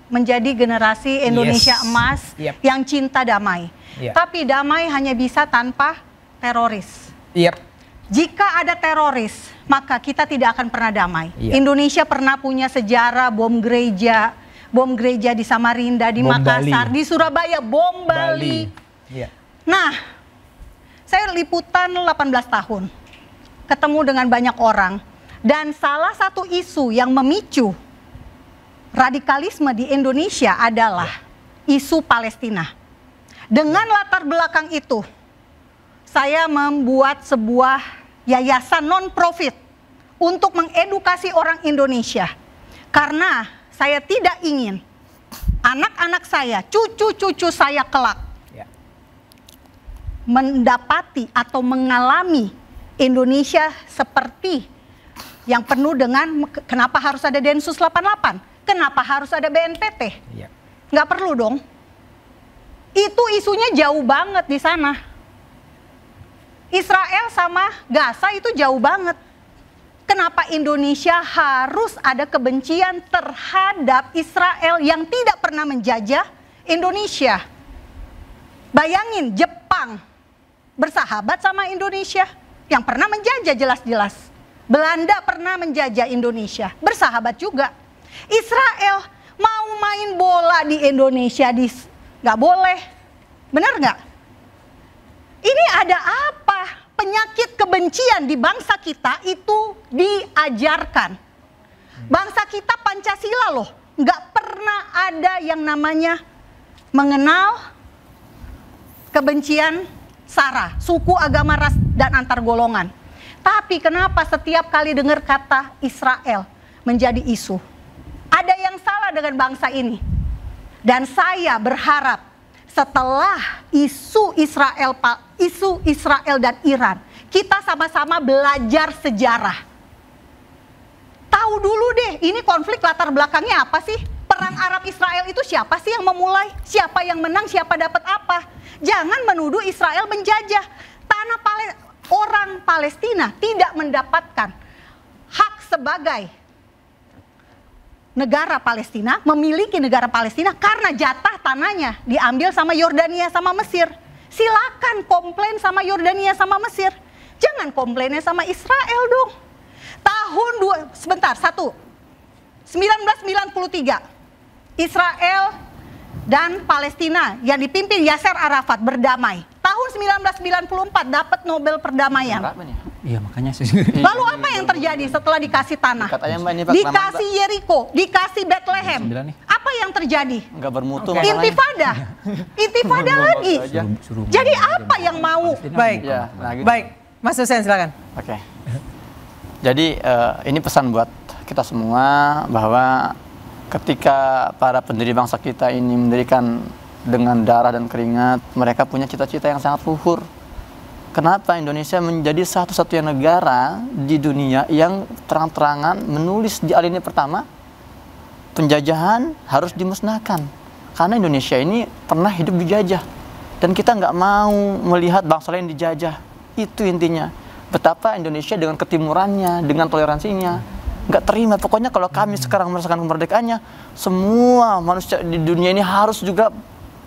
[SPEAKER 8] menjadi generasi Indonesia emas yang cinta damai. Tapi damai hanya bisa tanpa teroris. Jika ada teroris, maka kita tidak akan pernah damai. Indonesia pernah punya sejarah bom gereja di Samarinda, di Makassar, di Surabaya, bom Bali. Nah, saya liputan 18 tahun. Ketemu dengan banyak orang, dan salah satu isu yang memicu radikalisme di Indonesia adalah isu Palestina. Dengan latar belakang itu, saya membuat sebuah yayasan non-profit untuk mengedukasi orang Indonesia, karena saya tidak ingin anak-anak saya, cucu-cucu saya kelak, 2045 mendapati atau mengalami Indonesia seperti yang penuh dengan kenapa harus ada Densus 88, kenapa harus ada BNPT? Nggak perlu dong. Itu isunya jauh banget di sana. Israel sama Gaza itu jauh banget. Kenapa Indonesia harus ada kebencian terhadap Israel yang tidak pernah menjajah Indonesia? Bayangin, Jepang bersahabat sama Indonesia yang pernah menjajah jelas-jelas. Belanda pernah menjajah Indonesia, bersahabat juga. Israel mau main bola di Indonesia, nggak boleh. Benar nggak? Ini ada apa? Penyakit kebencian di bangsa kita itu diajarkan. Bangsa kita Pancasila loh, nggak pernah ada yang namanya mengenal kebencian sara, suku, agama, ras, dan antar golongan. Tapi kenapa setiap kali dengar kata Israel menjadi isu? Ada yang salah dengan bangsa ini. Dan saya berharap setelah isu Israel dan Iran, kita sama-sama belajar sejarah. Tahu dulu deh, ini konflik latar belakangnya apa sih? Perang Arab Israel itu siapa sih yang memulai? Siapa yang menang? Siapa dapat apa? Jangan menuduh Israel menjajah. Tanah orang Palestina tidak mendapatkan hak sebagai negara Palestina, memiliki negara Palestina karena jatah tanahnya diambil sama Yordania sama Mesir. Silakan komplain sama Yordania sama Mesir. Jangan komplainnya sama Israel dong. Tahun 1993 Israel dan Palestina yang dipimpin Yasser Arafat berdamai. Tahun 1994 dapat Nobel perdamaian.
[SPEAKER 7] Iya makanya sih.
[SPEAKER 8] Lalu apa yang terjadi setelah dikasih tanah? Dikasih Yeriko, dikasih Bethlehem. Apa yang terjadi?
[SPEAKER 9] Nggak bermutu.
[SPEAKER 8] Intifada. Intifada lagi. Jadi apa yang mau?
[SPEAKER 5] Baik,
[SPEAKER 9] ya, nah gitu.
[SPEAKER 5] baik. Mas Hussein silakan.
[SPEAKER 9] Oke. Jadi ini pesan buat kita semua bahwa ketika para pendiri bangsa kita ini mendirikan dengan darah dan keringat, mereka punya cita-cita yang sangat luhur. Kenapa Indonesia menjadi satu-satunya negara di dunia yang terang-terangan menulis di alinea pertama penjajahan harus dimusnahkan. Karena Indonesia ini pernah hidup dijajah dan kita nggak mau melihat bangsa lain dijajah. Itu intinya. Betapa Indonesia dengan ketimurannya, dengan toleransinya nggak terima. Pokoknya kalau kami sekarang merasakan kemerdekaannya, semua manusia di dunia ini harus juga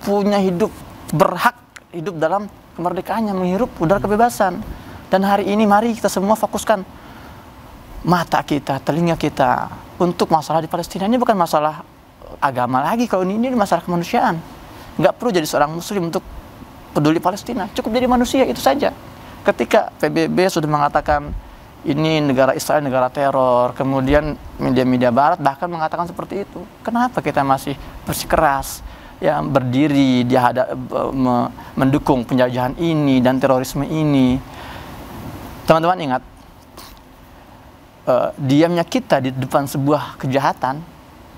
[SPEAKER 9] punya hidup, berhak hidup dalam kemerdekaannya, menghirup udara kebebasan. Dan hari ini mari kita semua fokuskan mata kita, telinga kita untuk masalah di Palestina. Ini bukan masalah agama lagi, kalau ini masalah kemanusiaan. Nggak perlu jadi seorang muslim untuk peduli Palestina, cukup jadi manusia, itu saja. Ketika PBB sudah mengatakan ini negara Israel, negara teror, kemudian media-media barat bahkan mengatakan seperti itu, kenapa kita masih bersikeras ya berdiri di mendukung penjajahan ini dan terorisme ini? Teman-teman ingat, diamnya kita di depan sebuah kejahatan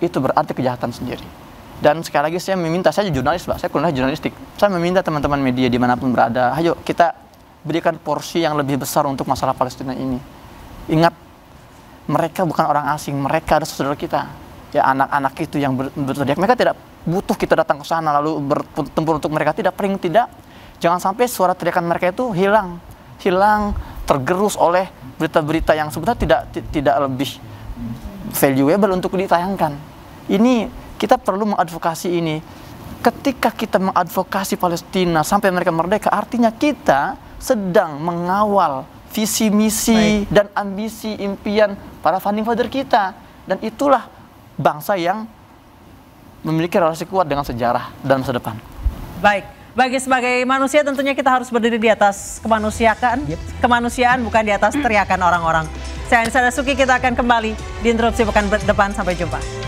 [SPEAKER 9] itu berarti kejahatan sendiri. Dan sekali lagi saya meminta, saya jurnalis Pak, saya kuliah jurnalistik, saya meminta teman-teman media dimanapun berada, ayo kita berikan porsi yang lebih besar untuk masalah Palestina ini. Ingat, mereka bukan orang asing, mereka adalah saudara kita. Ya, anak-anak itu yang berteriak, mereka tidak butuh kita datang ke sana lalu bertempur untuk mereka, tidak, paling tidak jangan sampai suara teriakan mereka itu hilang tergerus oleh berita-berita yang sebenarnya tidak lebih valuable untuk ditayangkan. Ini kita perlu mengadvokasi ini. Ketika kita mengadvokasi Palestina sampai mereka merdeka, artinya kita sedang mengawal visi misi dan ambisi impian para founding father kita, dan itulah bangsa yang memiliki relasi kuat dengan sejarah dan masa depan. Baik,
[SPEAKER 5] bagi sebagai manusia tentunya kita harus berdiri di atas kemanusiaan bukan di atas teriakan orang-orang. Saya Anissa Dasuki, kita akan kembali di Interupsi Pekan Depan, sampai jumpa.